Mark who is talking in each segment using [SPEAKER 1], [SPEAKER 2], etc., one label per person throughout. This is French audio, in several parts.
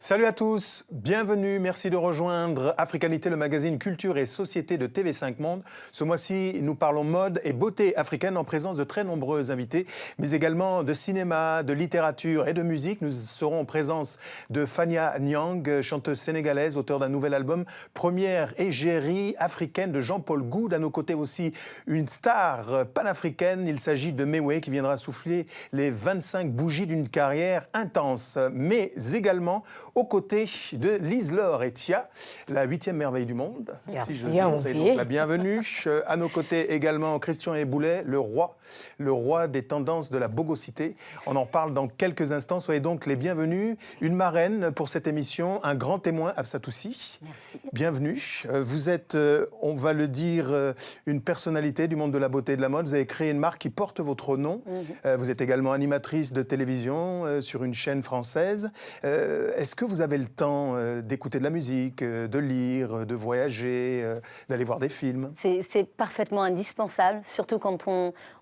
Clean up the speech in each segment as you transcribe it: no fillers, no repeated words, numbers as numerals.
[SPEAKER 1] Salut à tous, bienvenue, merci de rejoindre Africanité, le magazine Culture et Société de TV5 Monde. Ce mois-ci, nous parlons mode et beauté africaine en présence de très nombreux invités, mais également de cinéma, de littérature et de musique. Nous serons en présence de Fania Niang, chanteuse sénégalaise, auteure d'un nouvel album, première égérie africaine de Jean-Paul Goude. À nos côtés aussi, une star panafricaine. Il s'agit de Méoué qui viendra souffler les 25 bougies d'une carrière intense, mais également aux côtés de Lise-Laure Etia, la 8e merveille du monde.
[SPEAKER 2] Merci,
[SPEAKER 1] si soyez donc la bienvenue. À nos côtés également Christian Éboulet, le roi des tendances de la bogosité. On en parle dans quelques instants. Soyez donc les bienvenus. Une marraine pour cette émission, un grand témoin, Absatoussi.
[SPEAKER 2] Merci.
[SPEAKER 1] Bienvenue. Vous êtes, on va le dire, une personnalité du monde de la beauté et de la mode. Vous avez créé une marque qui porte votre nom. Vous êtes également animatrice de télévision sur une chaîne française. Est-ce que vous avez le temps d'écouter de la musique, de lire, de voyager, d'aller voir des films?
[SPEAKER 2] C'est parfaitement indispensable, surtout quand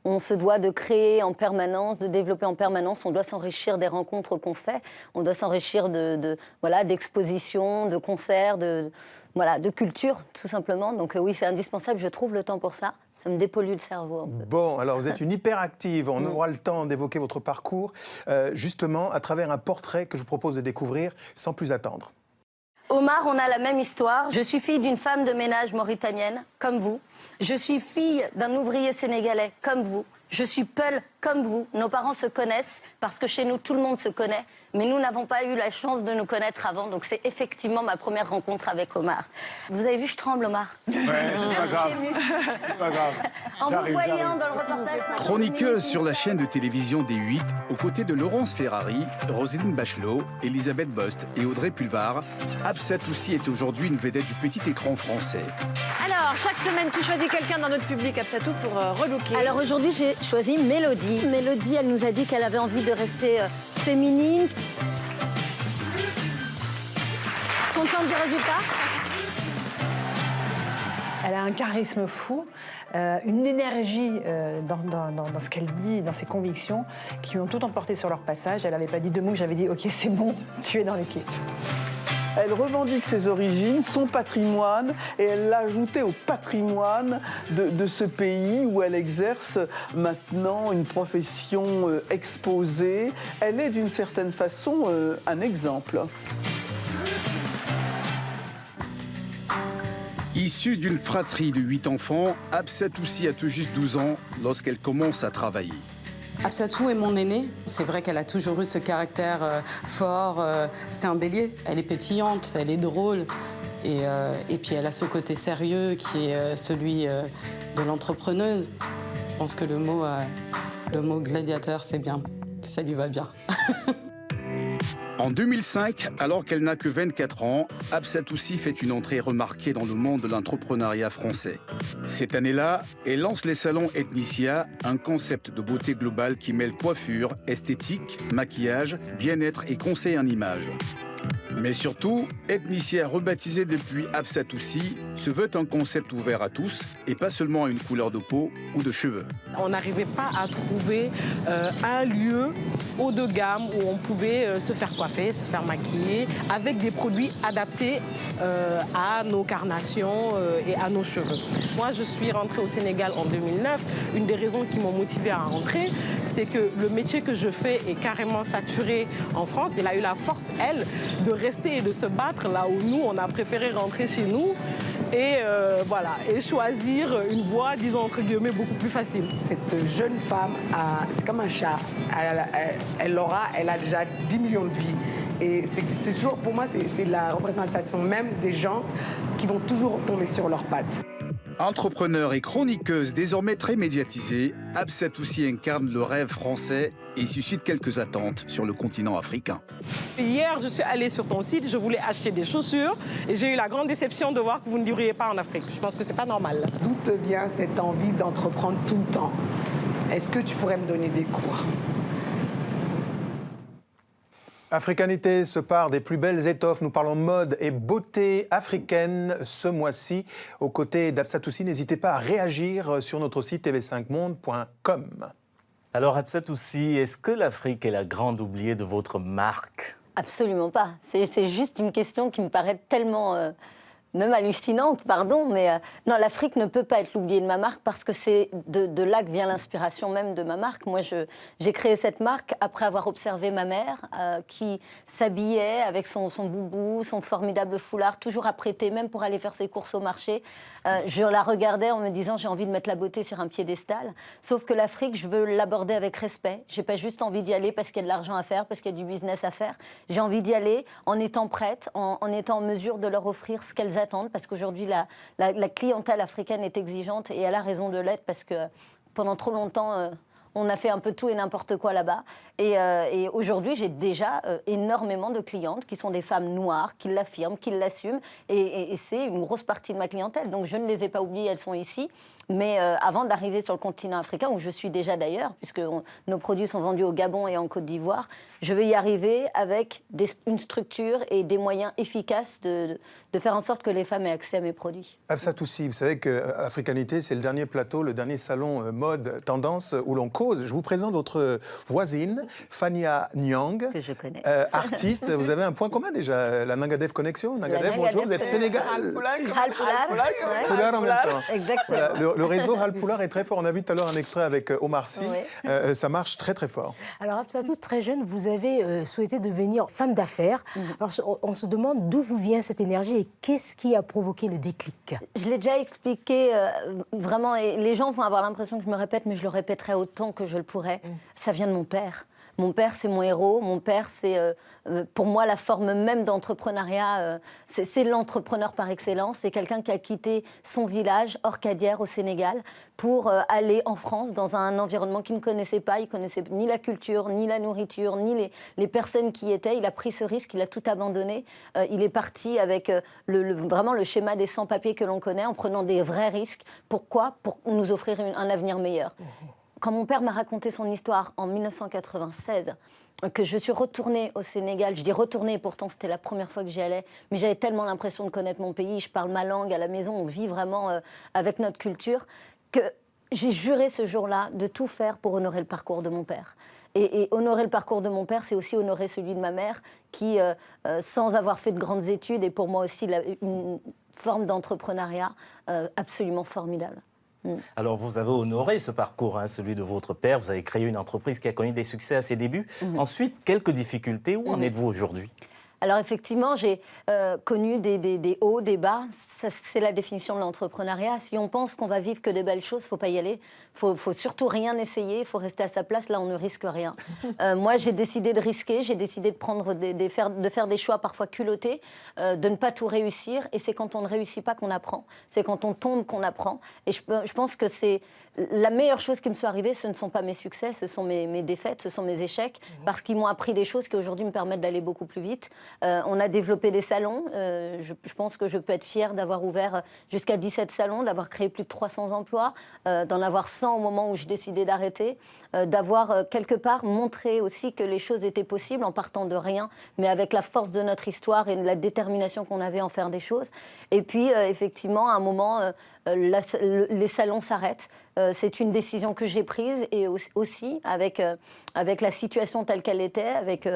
[SPEAKER 2] on se doit de créer en permanence, de développer en permanence. On doit s'enrichir des rencontres qu'on fait. On doit s'enrichir d'expositions, de concerts, de culture, tout simplement. Donc oui, c'est indispensable. Je trouve le temps pour ça. Ça me dépollue le cerveau un peu.
[SPEAKER 1] Bon, alors vous êtes une hyperactive. On aura le temps d'évoquer votre parcours, justement, à travers un portrait que je vous propose de découvrir sans plus attendre.
[SPEAKER 2] Omar, on a la même histoire. Je suis fille d'une femme de ménage mauritanienne, comme vous. Je suis fille d'un ouvrier sénégalais, comme vous. Je suis Peul, comme vous. Nos parents se connaissent, parce que chez nous, tout le monde se connaît. Mais nous n'avons pas eu la chance de nous connaître avant. Donc c'est effectivement ma première rencontre avec Omar. Vous avez vu, je tremble, Omar.
[SPEAKER 3] Ouais, c'est pas grave. C'est pas grave.
[SPEAKER 2] En vous voyant dans le reportage...
[SPEAKER 4] Chroniqueuse sur la chaîne de télévision D8, aux côtés de Laurence Ferrari, Roselyne Bachelot, Elisabeth Bost et Audrey Pulvar, Absatoussi est aujourd'hui une vedette du petit écran français.
[SPEAKER 5] Alors, chaque semaine, tu choisis quelqu'un dans notre public, Absatou, pour relooker.
[SPEAKER 2] Alors aujourd'hui, j'ai choisi Mélodie. Mélodie, elle nous a dit qu'elle avait envie de rester féminine. Contente du résultat?
[SPEAKER 5] Elle a un charisme fou, une énergie dans ce qu'elle dit, dans ses convictions, qui ont tout emporté sur leur passage. Elle n'avait pas dit deux mots, j'avais dit « Ok, c'est bon, tu es dans l'équipe ».
[SPEAKER 6] Elle revendique ses origines, son patrimoine, et elle l'a ajouté au patrimoine de ce pays où elle exerce maintenant une profession exposée. Elle est d'une certaine façon un exemple.
[SPEAKER 4] Issue d'une fratrie de 8 enfants, Absatoussi a tout juste 12 ans lorsqu'elle commence à travailler.
[SPEAKER 7] Absatou est mon aînée. C'est vrai qu'elle a toujours eu ce caractère fort. C'est un bélier. Elle est pétillante, elle est drôle. Et puis elle a ce côté sérieux qui est celui de l'entrepreneuse. Je pense que le mot gladiateur, c'est bien. Ça lui va bien.
[SPEAKER 4] En 2005, alors qu'elle n'a que 24 ans, Absatoussi fait une entrée remarquée dans le monde de l'entrepreneuriat français. Cette année-là, elle lance les salons Ethnicia, un concept de beauté globale qui mêle coiffure, esthétique, maquillage, bien-être et conseil en images. Mais surtout, Ethnicia, rebaptisé depuis Absatoussi, se veut un concept ouvert à tous et pas seulement à une couleur de peau ou de cheveux.
[SPEAKER 8] On n'arrivait pas à trouver un lieu haut de gamme où on pouvait se faire coiffer, se faire maquiller avec des produits adaptés à nos carnations et à nos cheveux. Moi, je suis rentrée au Sénégal en 2009. Une des raisons qui m'ont motivée à rentrer, c'est que le métier que je fais est carrément saturé en France. Elle a eu la force, elle, de rester et de se battre là où nous, on a préféré rentrer chez nous et choisir une voie, disons entre guillemets, beaucoup plus facile.
[SPEAKER 9] Cette jeune femme, c'est comme un chat. Elle a déjà 10 millions de vies. Et c'est toujours, pour moi, c'est la représentation même des gens qui vont toujours tomber sur leurs pattes.
[SPEAKER 4] Entrepreneur et chroniqueuse désormais très médiatisée, Absatoussi incarne le rêve français et suscite quelques attentes sur le continent africain.
[SPEAKER 8] Hier, je suis allée sur ton site, je voulais acheter des chaussures et j'ai eu la grande déception de voir que vous ne dureriez pas en Afrique. Je pense que c'est pas normal.
[SPEAKER 9] D'où te vient cette envie d'entreprendre tout le temps? Est-ce que tu pourrais me donner des cours?
[SPEAKER 1] Africanité se part des plus belles étoffes. Nous parlons mode et beauté africaine ce mois-ci. Aux côtés d'Absatoussi, n'hésitez pas à réagir sur notre site tv5monde.com.
[SPEAKER 10] Alors Absatoussi, est-ce que l'Afrique est la grande oubliée de votre marque ?
[SPEAKER 2] Absolument pas. C'est juste une question qui me paraît tellement... même hallucinante, pardon, mais non, l'Afrique ne peut pas être l'oubliée de ma marque parce que c'est de là que vient l'inspiration même de ma marque. Moi, j'ai créé cette marque après avoir observé ma mère qui s'habillait avec son boubou, son formidable foulard, toujours apprêté, même pour aller faire ses courses au marché. Je la regardais en me disant j'ai envie de mettre la beauté sur un piédestal. Sauf que l'Afrique, je veux l'aborder avec respect. J'ai pas juste envie d'y aller parce qu'il y a de l'argent à faire, parce qu'il y a du business à faire. J'ai envie d'y aller en étant prête, en étant en mesure de leur offrir ce qu'elles attendent, parce qu'aujourd'hui, la clientèle africaine est exigeante et elle a raison de l'être parce que pendant trop longtemps, on a fait un peu tout et n'importe quoi là-bas. Et aujourd'hui, j'ai déjà énormément de clientes qui sont des femmes noires, qui l'affirment, qui l'assument. Et c'est une grosse partie de ma clientèle. Donc je ne les ai pas oubliées, elles sont ici. Mais avant d'arriver sur le continent africain, où je suis déjà d'ailleurs, puisque nos produits sont vendus au Gabon et en Côte d'Ivoire, je vais y arriver avec une structure et des moyens efficaces de faire en sorte que les femmes aient accès à mes produits.
[SPEAKER 1] Hafsa Toussi, vous savez que Africanité, c'est le dernier plateau, le dernier salon mode tendance où l'on cause. Je vous présente votre voisine, Fania Nyang.
[SPEAKER 2] Que je connais.
[SPEAKER 1] Artiste, vous avez un point commun déjà, la Nangadev Connexion. Nangadev, bonjour, vous êtes Sénégal. Halpulaar en même temps.
[SPEAKER 2] Exactement.
[SPEAKER 1] Voilà, le réseau Halpulaar est très fort. On a vu tout à l'heure un extrait avec Omar Sy.
[SPEAKER 2] Oui.
[SPEAKER 1] Ça marche très très fort.
[SPEAKER 10] Alors, Hafsatou, très jeune, vous avez souhaité devenir femme d'affaires. Alors, on se demande d'où vous vient cette énergie et qu'est-ce qui a provoqué le déclic?
[SPEAKER 2] Je l'ai déjà expliqué vraiment, et les gens vont avoir l'impression que je me répète, mais je le répéterai autant que je le pourrais. Ça vient de mon père. Mon père, c'est mon héros. Mon père, c'est pour moi la forme même d'entrepreneuriat. C'est l'entrepreneur par excellence. C'est quelqu'un qui a quitté son village, Orcadière, au Sénégal, pour aller en France dans un environnement qu'il ne connaissait pas. Il ne connaissait ni la culture, ni la nourriture, ni les personnes qui y étaient. Il a pris ce risque, il a tout abandonné. Il est parti avec vraiment le schéma des sans-papiers que l'on connaît, en prenant des vrais risques. Pourquoi? Pour nous offrir un avenir meilleur. Quand mon père m'a raconté son histoire en 1996, que je suis retournée au Sénégal, je dis retournée, pourtant c'était la première fois que j'y allais, mais j'avais tellement l'impression de connaître mon pays, je parle ma langue à la maison, on vit vraiment avec notre culture, que j'ai juré ce jour-là de tout faire pour honorer le parcours de mon père. Et honorer le parcours de mon père, c'est aussi honorer celui de ma mère, qui, sans avoir fait de grandes études, est pour moi aussi une forme d'entrepreneuriat absolument formidable.
[SPEAKER 11] Alors, vous avez honoré ce parcours, hein, celui de votre père. Vous avez créé une entreprise qui a connu des succès à ses débuts. Ensuite, quelques difficultés. Où en êtes-vous aujourd'hui ?
[SPEAKER 2] Alors effectivement, j'ai connu des hauts, des bas. C'est la définition de l'entrepreneuriat. Si on pense qu'on va vivre que des belles choses, il ne faut pas y aller. Il faut surtout rien essayer, il faut rester à sa place. Là, on ne risque rien. Moi, j'ai décidé de risquer, j'ai décidé de faire des choix parfois culottés, de ne pas tout réussir. Et c'est quand on ne réussit pas qu'on apprend. C'est quand on tombe qu'on apprend. Et je pense que c'est la meilleure chose qui me soit arrivée, ce ne sont pas mes succès, ce sont mes défaites, ce sont mes échecs, parce qu'ils m'ont appris des choses qui aujourd'hui me permettent d'aller beaucoup plus vite. On a développé des salons. Je pense que je peux être fière d'avoir ouvert jusqu'à 17 salons, d'avoir créé plus de 300 emplois, d'en avoir 100 au moment où j'ai décidé d'arrêter, d'avoir quelque part montré aussi que les choses étaient possibles en partant de rien, mais avec la force de notre histoire et la détermination qu'on avait en faire des choses. Et puis, effectivement, à un moment, les salons s'arrêtent. C'est une décision que j'ai prise et aussi avec la situation telle qu'elle était, avec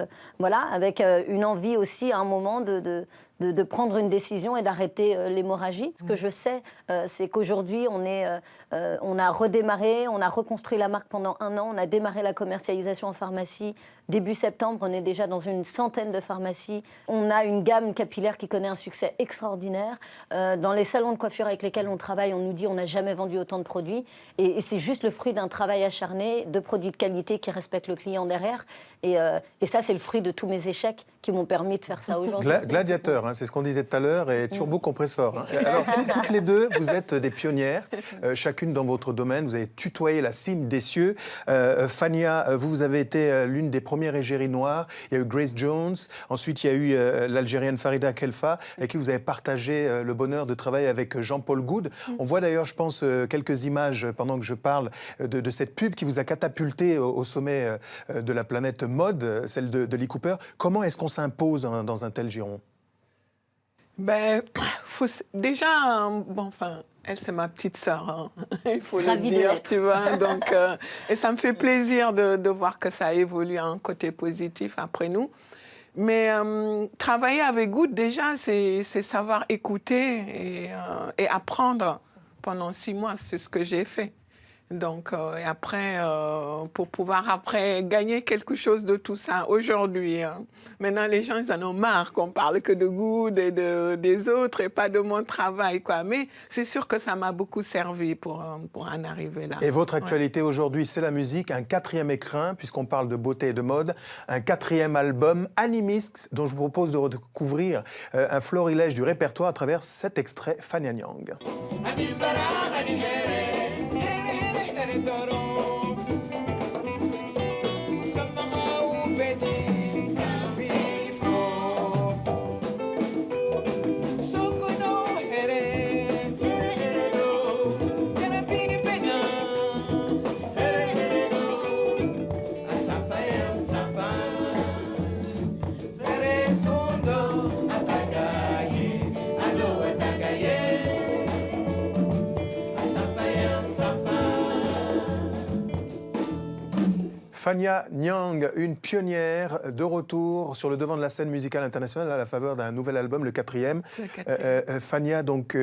[SPEAKER 2] une envie aussi à un moment de prendre une décision et d'arrêter l'hémorragie. Ce que je sais, c'est qu'aujourd'hui, on a redémarré, on a reconstruit la marque pendant 1 an, on a démarré la commercialisation en pharmacie. Début septembre, on est déjà dans une centaine de pharmacies. On a une gamme capillaire qui connaît un succès extraordinaire. Dans les salons de coiffure avec lesquels on travaille, on nous dit on n'a jamais vendu autant de produits. Et c'est juste le fruit d'un travail acharné, de produits de qualité qui respectent le client derrière. Et ça, c'est le fruit de tous mes échecs qui m'ont permis de faire ça aujourd'hui.
[SPEAKER 1] Gladiateur, hein, c'est ce qu'on disait tout à l'heure, et turbo-compresseur. Hein. Alors, toutes les deux, vous êtes des pionnières, chacune dans votre domaine. Vous avez tutoyé la cime des cieux. Fania, vous avez été l'une des premières égéries noires. Il y a eu Grace Jones. Ensuite, il y a eu l'Algérienne Farida Khelfa, avec qui vous avez partagé le bonheur de travailler avec Jean-Paul Goude. On voit d'ailleurs, je pense, quelques images pendant que je parle de cette pub qui vous a catapulté au sommet de la planète mode, celle de Lee Cooper. Comment est-ce qu'on s'impose dans un tel giron?
[SPEAKER 12] Déjà, elle, c'est ma petite sœur, hein. Il faut le dire, tu vois. Donc, et ça me fait plaisir de voir que ça évolue à un côté positif après nous. Mais travailler avec Good, déjà, c'est savoir écouter et apprendre pendant 6 mois. C'est ce que j'ai fait. Donc, et après, pour pouvoir après gagner quelque chose de tout ça, aujourd'hui, maintenant les gens, ils en ont marre qu'on parle que de Good et des autres et pas de mon travail, quoi. Mais c'est sûr que ça m'a beaucoup servi pour en arriver là.
[SPEAKER 1] Et votre actualité aujourd'hui, c'est la musique, un 4e écrin, puisqu'on parle de beauté et de mode, un 4e album, Animist, dont je vous propose de redécouvrir un florilège du répertoire à travers cet extrait, Fania Nyang. Fania Nyang, une pionnière de retour sur le devant de la scène musicale internationale à la faveur d'un nouvel album, le 4e. Fania, donc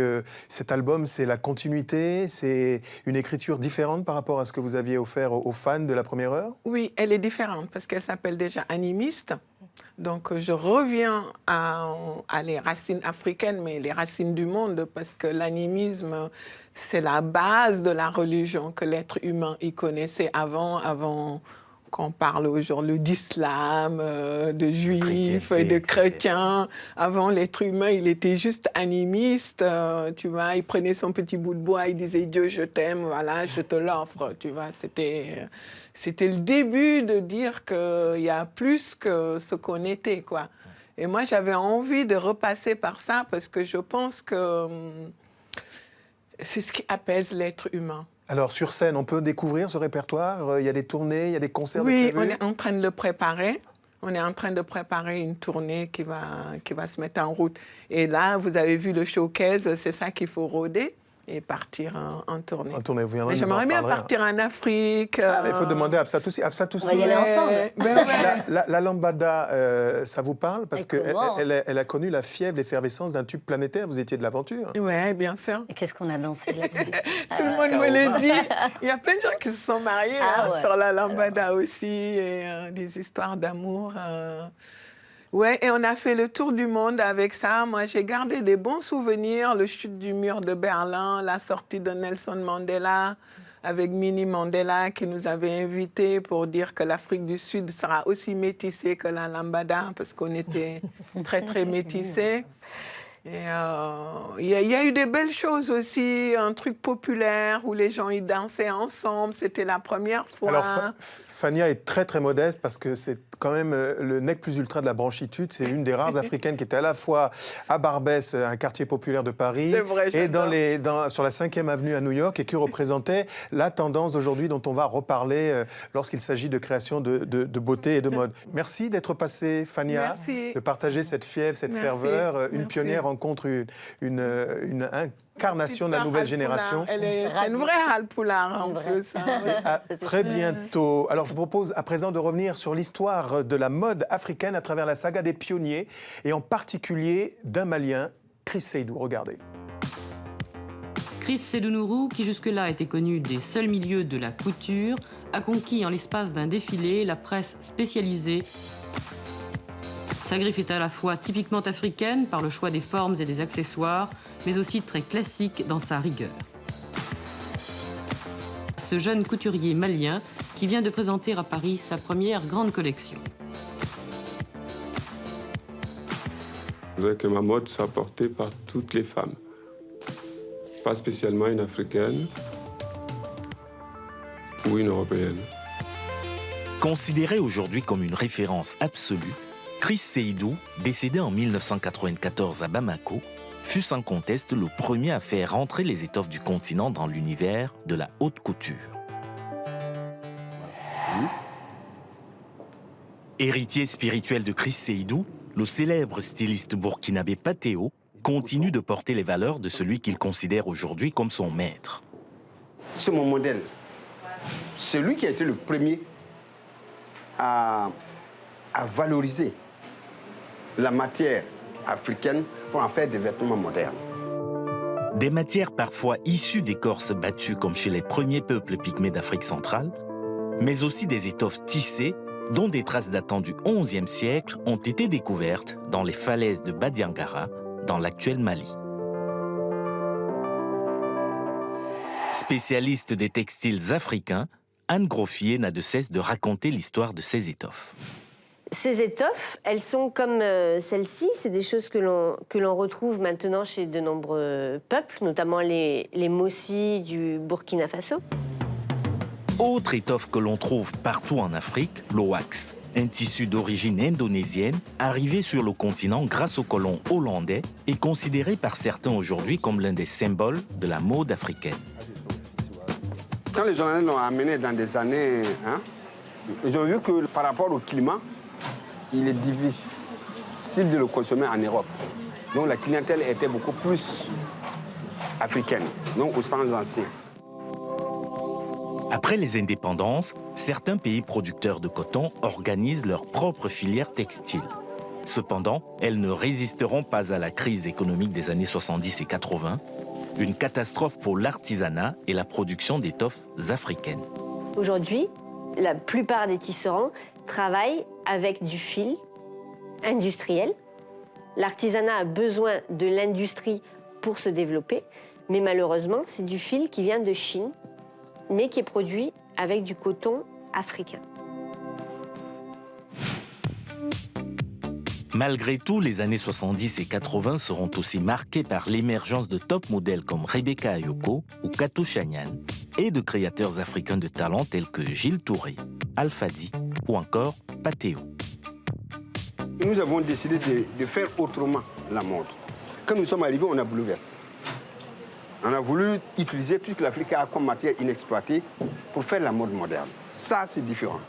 [SPEAKER 1] cet album, c'est la continuité, c'est une écriture différente par rapport à ce que vous aviez offert aux fans de la première heure?
[SPEAKER 12] Oui, elle est différente parce qu'elle s'appelle déjà Animiste. Donc je reviens à les racines africaines, mais les racines du monde, parce que l'animisme, c'est la base de la religion que l'être humain y connaissait avant qu'on parle aujourd'hui d'islam, de juifs et de chrétiens. Avant, l'être humain, il était juste animiste, tu vois. Il prenait son petit bout de bois, il disait « Dieu, je t'aime, voilà, je te l'offre », tu vois. C'était le début de dire qu'il y a plus que ce qu'on était, quoi. Et moi, j'avais envie de repasser par ça parce que je pense que c'est ce qui apaise l'être humain.
[SPEAKER 1] Alors, sur scène, on peut découvrir ce répertoire? Il y a des tournées, il y a des concerts
[SPEAKER 12] Oui,
[SPEAKER 1] prévus?
[SPEAKER 12] on est en train de le préparer. On est en train de préparer une tournée qui va se mettre en route. Et là, vous avez vu le showcase, c'est ça qu'il faut rôder et partir en tournée.
[SPEAKER 1] En tournée, vous viendrez.
[SPEAKER 12] Mais j'aimerais bien partir en Afrique.
[SPEAKER 1] Il faut demander à Absat aussi. Absat aussi.
[SPEAKER 2] On va y aller ensemble.
[SPEAKER 1] La lambada, ça vous parle? Parce qu'elle a connu la fièvre, l'effervescence d'un tube planétaire. Vous étiez de l'aventure.
[SPEAKER 12] Oui, bien sûr.
[SPEAKER 2] Et qu'est-ce qu'on a dansé là-dessus?
[SPEAKER 12] Tout le monde me le dit. Il y a plein de gens qui se sont mariés sur la lambada aussi. Et des histoires d'amour. Ouais, et on a fait le tour du monde avec ça. Moi, j'ai gardé des bons souvenirs. Le chute du mur de Berlin, la sortie de Nelson Mandela, avec Minnie Mandela qui nous avait invités pour dire que l'Afrique du Sud sera aussi métissée que la lambada, parce qu'on était très, très métissés. Et il y a eu des belles choses aussi, un truc populaire où les gens y dansaient ensemble. C'était la première fois.
[SPEAKER 1] Alors, Fania est très, très modeste parce que c'est quand même le nec plus ultra de la branchitude. C'est une des rares africaines qui était à la fois à Barbès, un quartier populaire de Paris,
[SPEAKER 12] vrai,
[SPEAKER 1] et sur la 5e avenue à New York, et qui représentait la tendance d'aujourd'hui dont on va reparler lorsqu'il s'agit de création de beauté et de mode. Merci d'être passée, Fania, de partager cette fièvre, cette ferveur. Une pionnière rencontre une incarnation de la nouvelle génération.
[SPEAKER 12] C'est une vraie Halpoulard en plus.
[SPEAKER 1] À très bientôt. Alors je vous propose à présent de revenir sur l'histoire de la mode africaine à travers la saga des pionniers et en particulier d'un Malien, Chris Seydou. Regardez.
[SPEAKER 13] Chris Seydou Nourou, qui jusque-là était connu des seuls milieux de la couture, a conquis en l'espace d'un défilé la presse spécialisée. Sa griffe est à la fois typiquement africaine par le choix des formes et des accessoires, mais aussi très classique dans sa rigueur. Ce jeune couturier malien qui vient de présenter à Paris sa première grande collection.
[SPEAKER 14] Je voudrais que ma mode soit portée par toutes les femmes, pas spécialement une africaine ou une européenne.
[SPEAKER 15] Considéré aujourd'hui comme une référence absolue, Chris Seydou, décédé en 1994 à Bamako, fut sans conteste le premier à faire rentrer les étoffes du continent dans l'univers de la haute couture. Héritier spirituel de Chris Seydou, le célèbre styliste burkinabé Patéo continue de porter les valeurs de celui qu'il considère aujourd'hui comme son maître.
[SPEAKER 16] C'est mon modèle. C'est lui qui a été le premier à valoriser la matière africaine pour en faire des vêtements modernes.
[SPEAKER 15] Des matières parfois issues d'écorces battues comme chez les premiers peuples pygmées d'Afrique centrale, mais aussi des étoffes tissées dont des traces datant du XIe siècle ont été découvertes dans les falaises de Badiangara, dans l'actuel Mali. Spécialiste des textiles africains, Anne Groffier n'a de cesse de raconter l'histoire de ces étoffes.
[SPEAKER 17] Ces étoffes, elles sont comme celles-ci, c'est des choses que l'on retrouve maintenant chez de nombreux peuples, notamment les Mossi du Burkina Faso.
[SPEAKER 15] Autre étoffe que l'on trouve partout en Afrique, l'oax, un tissu d'origine indonésienne, arrivé sur le continent grâce aux colons hollandais et considéré par certains aujourd'hui comme l'un des symboles de la mode africaine.
[SPEAKER 16] Quand les Hollandais l'ont amené dans des années, ils ont vu que par rapport au climat, il est difficile de le consommer en Europe. Donc la clientèle était beaucoup plus africaine, donc au sens ancien.
[SPEAKER 15] Après les indépendances, certains pays producteurs de coton organisent leur propre filière textile. Cependant, elles ne résisteront pas à la crise économique des années 70 et 80, une catastrophe pour l'artisanat et la production d'étoffes africaines.
[SPEAKER 17] Aujourd'hui, la plupart des tisserands travaillent avec du fil industriel. L'artisanat a besoin de l'industrie pour se développer, mais malheureusement, c'est du fil qui vient de Chine, mais qui est produit avec du coton africain.
[SPEAKER 15] Malgré tout, les années 70 et 80 seront aussi marquées par l'émergence de top modèles comme Rebecca Ayoko ou Katou Chagnan et de créateurs africains de talent tels que Gilles Touré, Alfadi ou encore Patéo.
[SPEAKER 16] Nous avons décidé de faire autrement la mode. Quand nous sommes arrivés, on a bouleversé. On a voulu utiliser tout ce que l'Afrique a comme matière inexploitée pour faire la mode moderne. Ça, c'est différent.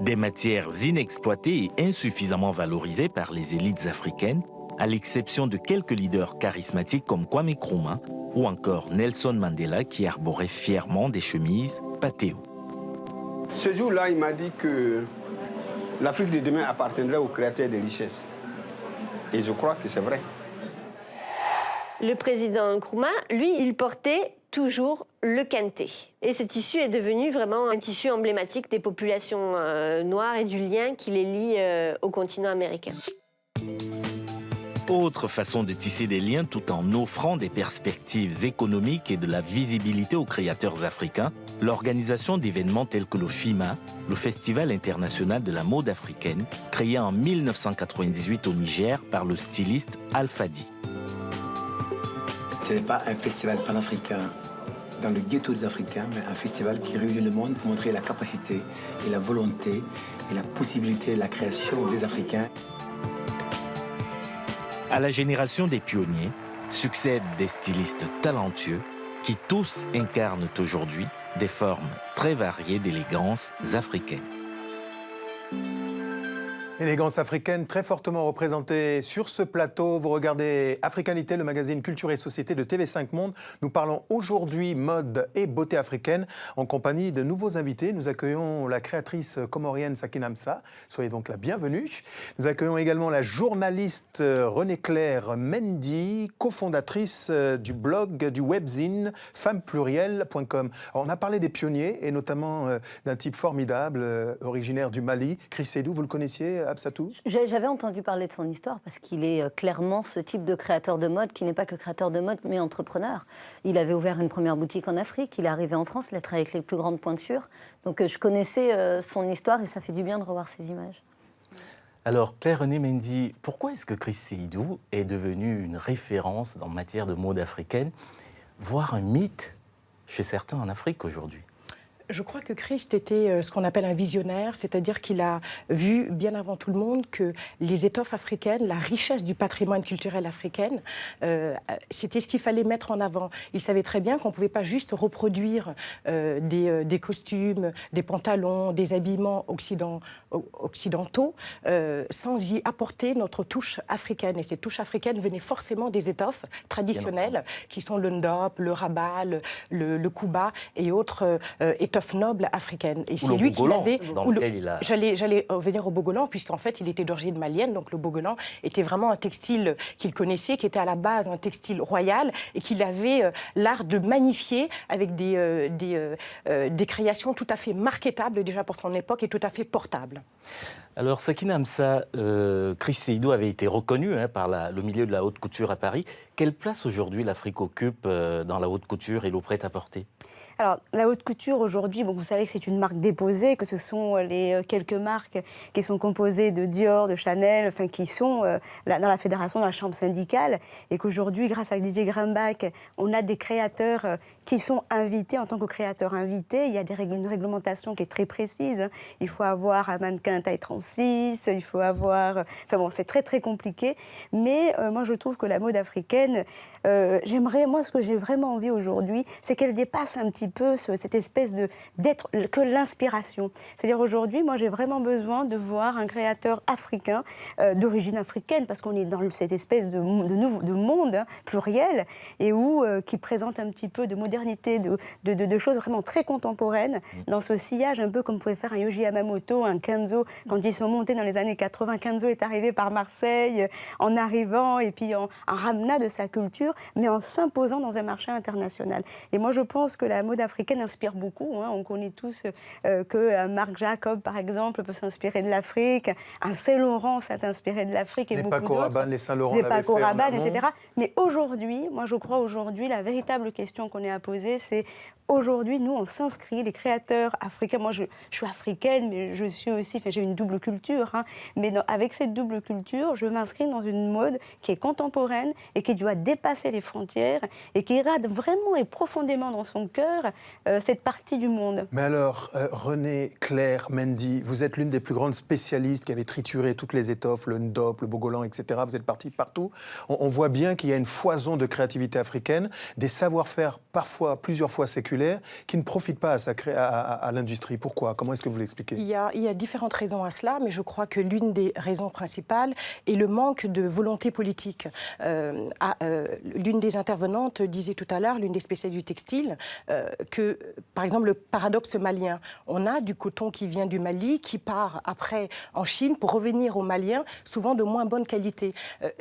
[SPEAKER 15] Des matières inexploitées et insuffisamment valorisées par les élites africaines, à l'exception de quelques leaders charismatiques comme Kwame Nkrumah ou encore Nelson Mandela qui arborait fièrement des chemises Patéo.
[SPEAKER 16] Ce jour-là, il m'a dit que l'Afrique de demain appartiendrait aux créateurs des richesses. Et je crois que c'est vrai.
[SPEAKER 17] Le président Nkrumah, lui, il portait toujours le kenté. Et ce tissu est devenu vraiment un tissu emblématique des populations noires et du lien qui les lie au continent américain.
[SPEAKER 15] Autre façon de tisser des liens tout en offrant des perspectives économiques et de la visibilité aux créateurs africains, l'organisation d'événements tels que le FIMA, le Festival international de la mode africaine, créé en 1998 au Niger par le styliste Alfadi.
[SPEAKER 18] Ce n'est pas un festival panafricain dans le ghetto des Africains, mais un festival qui réunit le monde pour montrer la capacité et la volonté et la possibilité de la création des Africains.
[SPEAKER 15] À la génération des pionniers succèdent des stylistes talentueux qui tous incarnent aujourd'hui des formes très variées d'élégance africaine.
[SPEAKER 1] Élégance africaine très fortement représentée sur ce plateau. Vous regardez Africanité, le magazine Culture et Société de TV5 Monde. Nous parlons aujourd'hui mode et beauté africaine en compagnie de nouveaux invités. Nous accueillons la créatrice comorienne Sakina Msa. Soyez donc la bienvenue. Nous accueillons également la journaliste Renée-Claire Mendy, cofondatrice du blog, du webzine femmeplurielle.com. On a parlé des pionniers et notamment d'un type formidable originaire du Mali, Chris Seydou. Vous le connaissiez, Absatou ?
[SPEAKER 2] J'avais entendu parler de son histoire parce qu'il est clairement ce type de créateur de mode qui n'est pas que créateur de mode mais entrepreneur. Il avait ouvert une première boutique en Afrique, il est arrivé en France, il a travaillé avec les plus grandes pointures. Donc je connaissais son histoire et ça fait du bien de revoir ces images.
[SPEAKER 11] Alors Claire Renée Mendy, pourquoi est-ce que Chris Seydou est devenu une référence en matière de mode africaine, voire un mythe chez certains en Afrique aujourd'hui ?
[SPEAKER 5] Je crois que Christ était ce qu'on appelle un visionnaire, c'est-à-dire qu'il a vu bien avant tout le monde que les étoffes africaines, la richesse du patrimoine culturel africain, c'était ce qu'il fallait mettre en avant. Il savait très bien qu'on ne pouvait pas juste reproduire des costumes, des pantalons, des habillements occidentaux sans y apporter notre touche africaine. Et ces touches africaines venaient forcément des étoffes traditionnelles qui sont le ndop, le rabat, le kouba et autres étoffes étoffe noble africaine. Et c'est
[SPEAKER 11] le
[SPEAKER 5] lui qui
[SPEAKER 11] Bogolan,
[SPEAKER 5] l'avait.
[SPEAKER 11] dans lequel il a...
[SPEAKER 5] J'allais venir au Bogolan, puisqu'en fait, il était d'origine malienne, donc le Bogolan était vraiment un textile qu'il connaissait, qui était à la base un textile royal, et qu'il avait l'art de magnifier avec des créations tout à fait marketables déjà pour son époque et tout à fait portables.
[SPEAKER 11] Alors, Sakina Amsa, Chris Seydou avait été reconnu par le milieu de la haute couture à Paris. Quelle place aujourd'hui l'Afrique occupe dans la haute couture et le prêt-à-porter ?
[SPEAKER 19] Alors, la haute couture, aujourd'hui, bon, vous savez que c'est une marque déposée, que ce sont les quelques marques qui sont composées de Dior, de Chanel, enfin, qui sont dans la fédération, dans la chambre syndicale, et qu'aujourd'hui, grâce à Didier Grimbach, on a des créateurs qui sont invités en tant que créateurs invités. Il y a une réglementation qui est très précise. Hein. Il faut avoir un mannequin taille 36, il faut avoir... Enfin bon, c'est très, très compliqué. Mais moi, je trouve que la mode africaine... moi, ce que j'ai vraiment envie aujourd'hui, c'est qu'elle dépasse un petit peu cette espèce d'être que l'inspiration. C'est-à-dire aujourd'hui, moi, j'ai vraiment besoin de voir un créateur africain, d'origine africaine, parce qu'on est dans cette espèce de monde pluriel, et qui présente un petit peu de modernité, de choses vraiment très contemporaines, dans ce sillage un peu comme pouvait faire un Yohji Yamamoto, un Kenzo, quand ils sont montés dans les années 80. Kenzo est arrivé par Marseille, en arrivant, et puis en ramenant de sa culture, mais en s'imposant dans un marché international. Et moi, je pense que la mode africaine inspire beaucoup. Hein. On connaît tous que Marc Jacob, par exemple, peut s'inspirer de l'Afrique. Un Saint-Laurent s'est inspiré de l'Afrique.
[SPEAKER 1] Les Paco Rabanne, les Saint-Laurent
[SPEAKER 19] des
[SPEAKER 1] l'avaient
[SPEAKER 19] Paco
[SPEAKER 1] fait
[SPEAKER 19] Rabanne,
[SPEAKER 1] en amont.
[SPEAKER 19] etc. Mais aujourd'hui, moi, je crois aujourd'hui, la véritable question qu'on est à poser, c'est aujourd'hui, nous, on s'inscrit, les créateurs africains. Moi, je suis africaine, mais je suis aussi, j'ai une double culture. Hein. Mais avec cette double culture, je m'inscris dans une mode qui est contemporaine et qui doit dépasser les frontières et qui irrade vraiment et profondément dans son cœur cette partie du monde.
[SPEAKER 1] Mais alors, Renée, Claire, Mendy, vous êtes l'une des plus grandes spécialistes qui avait trituré toutes les étoffes, le Ndop, le Bogolan, etc. Vous êtes partie partout. On voit bien qu'il y a une foison de créativité africaine, des savoir-faire parfois, plusieurs fois séculaires, qui ne profitent pas à l'industrie. Pourquoi ? Comment est-ce que vous l'expliquez ?
[SPEAKER 5] Il y a différentes raisons à cela, mais je crois que l'une des raisons principales est le manque de volonté politique. L'une des intervenantes disait tout à l'heure, l'une des spécialistes du textile, que, par exemple, le paradoxe malien. On a du coton qui vient du Mali, qui part après en Chine pour revenir aux Maliens, souvent de moins bonne qualité.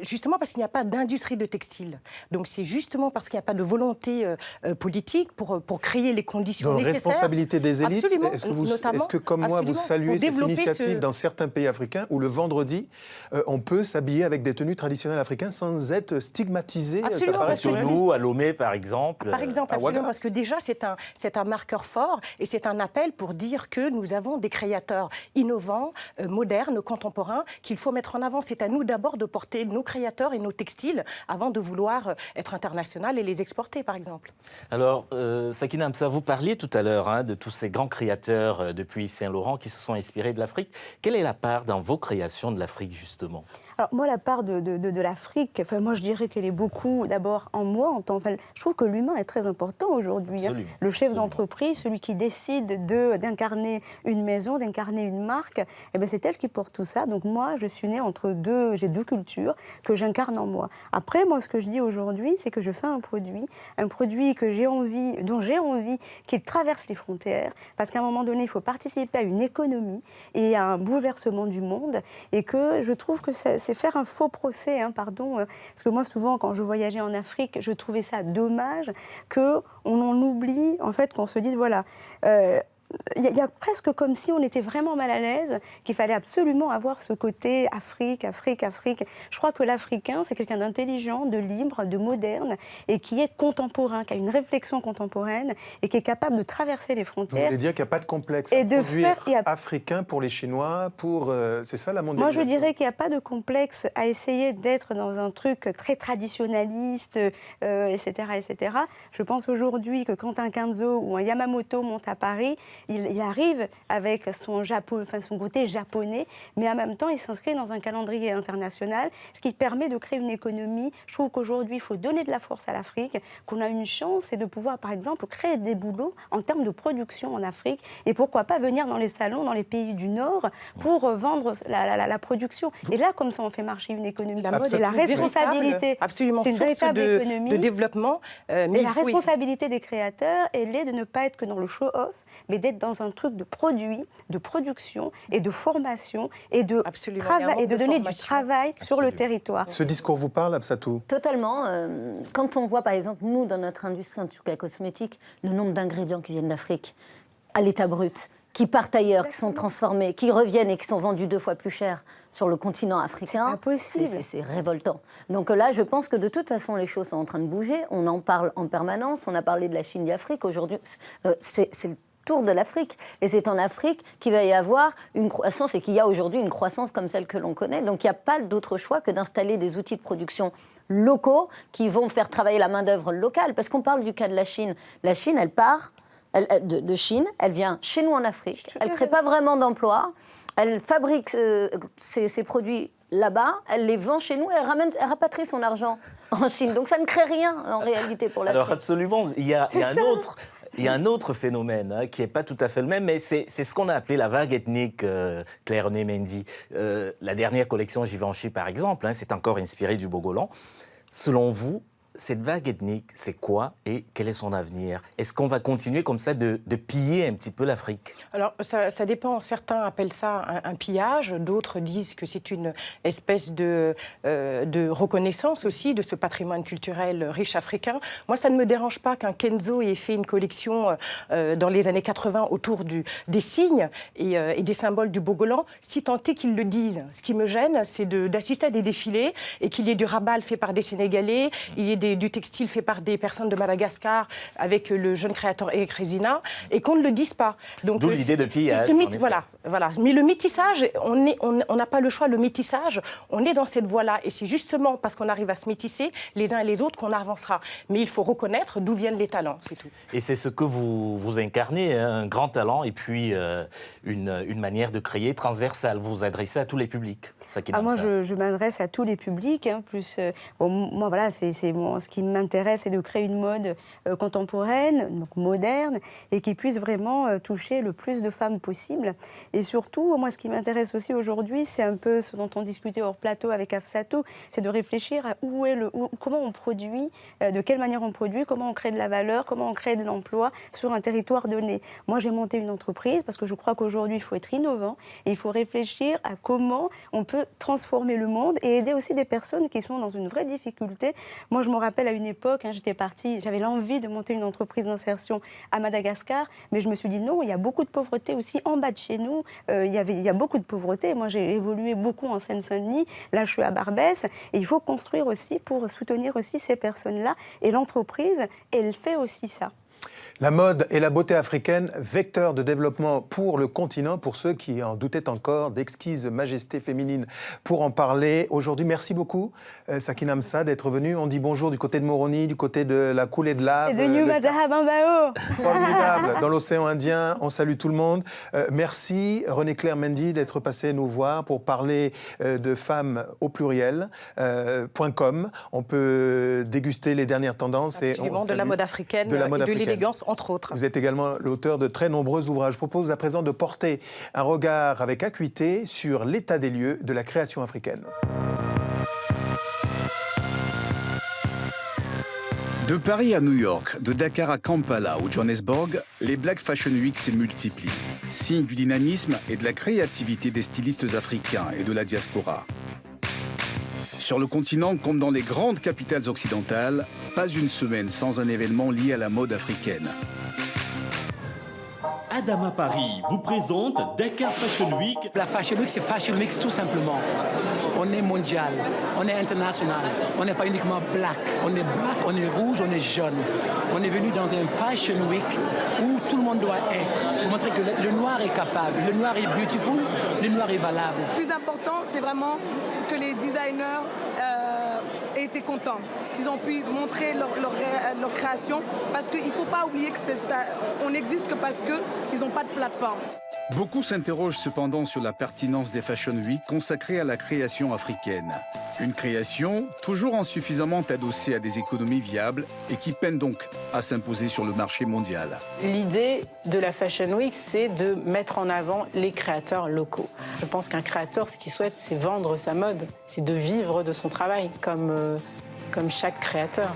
[SPEAKER 5] Justement parce qu'il n'y a pas d'industrie de textile. Donc c'est justement parce qu'il n'y a pas de volonté politique pour créer les conditions nécessaires.
[SPEAKER 1] Responsabilité des élites.
[SPEAKER 5] Absolument.
[SPEAKER 1] Est-ce que, comme moi, vous saluez cette initiative dans certains pays africains où le vendredi, on peut s'habiller avec des tenues traditionnelles africaines sans être stigmatisé?
[SPEAKER 5] Absolument.
[SPEAKER 11] Sur nous, à Lomé, par exemple.
[SPEAKER 5] Par exemple, absolument, parce que déjà, c'est un marqueur fort et c'est un appel pour dire que nous avons des créateurs innovants, modernes, contemporains, qu'il faut mettre en avant. C'est à nous d'abord de porter nos créateurs et nos textiles avant de vouloir être international et les exporter, par exemple.
[SPEAKER 11] Alors, Sakina Amsa, vous parliez tout à l'heure de tous ces grands créateurs depuis Yves Saint-Laurent qui se sont inspirés de l'Afrique. Quelle est la part dans vos créations de l'Afrique, justement ?
[SPEAKER 19] Alors moi, la part de l'Afrique, moi je dirais qu'elle est beaucoup d'abord en moi. Je trouve que l'humain est très important aujourd'hui. Hein. Le chef d'entreprise, celui qui décide d'incarner une maison, d'incarner une marque, c'est elle qui porte tout ça. Donc moi, je suis née j'ai deux cultures que j'incarne en moi. Après, moi, ce que je dis aujourd'hui, c'est que je fais un produit dont j'ai envie qu'il traverse les frontières, parce qu'à un moment donné, il faut participer à une économie et à un bouleversement du monde, et que je trouve que c'est faire un faux procès, parce que moi, souvent, quand je voyageais en Afrique, je trouvais ça dommage qu'on en oublie, en fait, qu'on se dise, voilà... Il y a presque comme si on était vraiment mal à l'aise, qu'il fallait absolument avoir ce côté Afrique. Je crois que l'Africain, c'est quelqu'un d'intelligent, de libre, de moderne, et qui est contemporain, qui a une réflexion contemporaine, et qui est capable de traverser les frontières.
[SPEAKER 1] Vous voulez dire qu'il n'y a pas de complexe à produire africain pour les Chinois, c'est ça la mondialisation?
[SPEAKER 19] Moi, je dirais qu'il n'y a pas de complexe à essayer d'être dans un truc très traditionnaliste, etc. Je pense aujourd'hui que quand un Kenzo ou un Yamamoto monte à Paris, il arrive avec son côté japonais, mais en même temps, il s'inscrit dans un calendrier international, ce qui permet de créer une économie. Je trouve qu'aujourd'hui, il faut donner de la force à l'Afrique, qu'on a une chance, c'est de pouvoir, par exemple, créer des boulots en termes de production en Afrique, et pourquoi pas venir dans les salons, dans les pays du Nord, pour vendre la production. Et là, comme ça, on fait marcher une économie. La mode et la responsabilité.
[SPEAKER 5] Absolument,
[SPEAKER 19] c'est une véritable économie
[SPEAKER 5] de développement.
[SPEAKER 19] Mais la responsabilité des créateurs, elle est de ne pas être que dans le show-off, mais d'être dans un truc de produit, de production et de formation et de travail et de donner du travail sur le territoire.
[SPEAKER 1] Ce discours vous parle, Absatou?
[SPEAKER 2] Totalement. Quand on voit, par exemple, nous, dans notre industrie, en tout cas cosmétique, le nombre d'ingrédients qui viennent d'Afrique, à l'état brut, qui partent ailleurs, qui sont transformés, qui reviennent et qui sont vendus 2 fois plus cher sur le continent africain, c'est révoltant. Donc là, je pense que de toute façon, les choses sont en train de bouger. On en parle en permanence. On a parlé de la Chine d'Afrique. Aujourd'hui, c'est le tour de l'Afrique. Et c'est en Afrique qu'il va y avoir une croissance et qu'il y a aujourd'hui une croissance comme celle que l'on connaît. Donc il n'y a pas d'autre choix que d'installer des outils de production locaux qui vont faire travailler la main-d'œuvre locale. Parce qu'on parle du cas de la Chine. La Chine, elle part de Chine, elle vient chez nous en Afrique, elle ne crée pas vraiment d'emplois, elle fabrique ses produits là-bas, elle les vend chez nous et elle rapatrie son argent en Chine. Donc ça ne crée rien en réalité pour l'Afrique.
[SPEAKER 11] Alors absolument, il y a un autre phénomène qui n'est pas tout à fait le même, mais c'est ce qu'on a appelé la vague ethnique, Claire-Renée Mendy. La dernière collection Givenchy, par exemple, c'est encore inspiré du Bogolan. Selon vous, cette vague ethnique, c'est quoi et quel est son avenir? Est-ce qu'on va continuer comme ça de piller un petit peu l'Afrique?
[SPEAKER 5] Alors, ça dépend. Certains appellent ça un pillage, d'autres disent que c'est une espèce de reconnaissance aussi de ce patrimoine culturel riche africain. Moi, ça ne me dérange pas qu'un Kenzo ait fait une collection dans les années 80 autour des signes et des symboles du Bogolan, si tant est qu'ils le disent. Ce qui me gêne, c'est d'assister à des défilés et qu'il y ait du rabal fait par des Sénégalais, il y ait du textile fait par des personnes de Madagascar avec le jeune créateur Eric Resina et qu'on ne le dise pas.
[SPEAKER 11] D'où l'idée de pillage.
[SPEAKER 5] Voilà. Mais le métissage, on n'a pas le choix. Le métissage, on est dans cette voie-là et c'est justement parce qu'on arrive à se métisser les uns et les autres qu'on avancera. Mais il faut reconnaître d'où viennent les talents, c'est tout.
[SPEAKER 11] Et c'est ce que vous incarnez, un grand talent et puis une manière de créer transversale. Vous vous adressez à tous les publics.
[SPEAKER 19] Moi, je m'adresse à tous les publics. Moi, voilà, ce qui m'intéresse, c'est de créer une mode contemporaine, donc moderne, et qui puisse vraiment toucher le plus de femmes possible. Et surtout, moi, ce qui m'intéresse aussi aujourd'hui, c'est un peu ce dont on discutait hors plateau avec Absatou, c'est de réfléchir à comment on produit, de quelle manière on produit, comment on crée de la valeur, comment on crée de l'emploi sur un territoire donné. Moi, j'ai monté une entreprise parce que je crois qu'aujourd'hui, il faut être innovant et il faut réfléchir à comment on peut transformer le monde et aider aussi des personnes qui sont dans une vraie difficulté. Moi, je me rappelle à une époque, j'étais partie, j'avais l'envie de monter une entreprise d'insertion à Madagascar, mais je me suis dit non, il y a beaucoup de pauvreté aussi en bas de chez nous. Il y a beaucoup de pauvreté. Moi, j'ai évolué beaucoup en Seine-Saint-Denis. Là, je suis à Barbès. Et il faut construire aussi pour soutenir aussi ces personnes-là. Et l'entreprise, elle fait aussi ça.
[SPEAKER 1] La mode et la beauté africaine, vecteur de développement pour le continent, pour ceux qui en doutaient encore, d'exquises majestés féminines. Pour en parler aujourd'hui, merci beaucoup, Sakina Msa, d'être venue. On dit bonjour du côté de Moroni, du côté de la coulée de lave.
[SPEAKER 19] Et de New Madaha Bambao.
[SPEAKER 1] Formidable, dans l'océan Indien. On salue tout le monde. Merci, Renée-Claire Mendy, d'être passée nous voir pour parler de femmes au pluriel. .com. On peut déguster les dernières tendances.
[SPEAKER 5] Absolument, de la mode africaine et de l'élégance, entre autres.
[SPEAKER 1] Vous êtes également l'auteur de très nombreux ouvrages. Je propose à présent de porter un regard avec acuité sur l'état des lieux de la création africaine.
[SPEAKER 4] De Paris à New York, de Dakar à Kampala ou Johannesburg, les Black Fashion Week se multiplient. Signe du dynamisme et de la créativité des stylistes africains et de la diaspora. Sur le continent, comme dans les grandes capitales occidentales, pas une semaine sans un événement lié à la mode africaine.
[SPEAKER 20] Adama Paris vous présente Dakar Fashion Week.
[SPEAKER 21] La Fashion Week, c'est Fashion Week tout simplement. On est mondial, on est international, on n'est pas uniquement black. On est black, on est rouge, on est jaune. On est venu dans un Fashion Week où tout le monde doit être, pour montrer que le noir est capable, le noir est beautiful, le noir est valable.
[SPEAKER 9] Le plus important, c'est vraiment que les designers aient été contents, qu'ils ont pu montrer leur création, parce qu'il ne faut pas oublier que on n'existe que parce qu'ils n'ont pas de plateforme.
[SPEAKER 4] Beaucoup s'interrogent cependant sur la pertinence des Fashion Week consacrées à la création africaine. Une création toujours insuffisamment adossée à des économies viables et qui peine donc à s'imposer sur le marché mondial.
[SPEAKER 7] L'idée de la Fashion Week, c'est de mettre en avant les créateurs locaux. Je pense qu'un créateur, ce qu'il souhaite, c'est vendre sa mode, c'est de vivre de son travail, comme chaque créateur.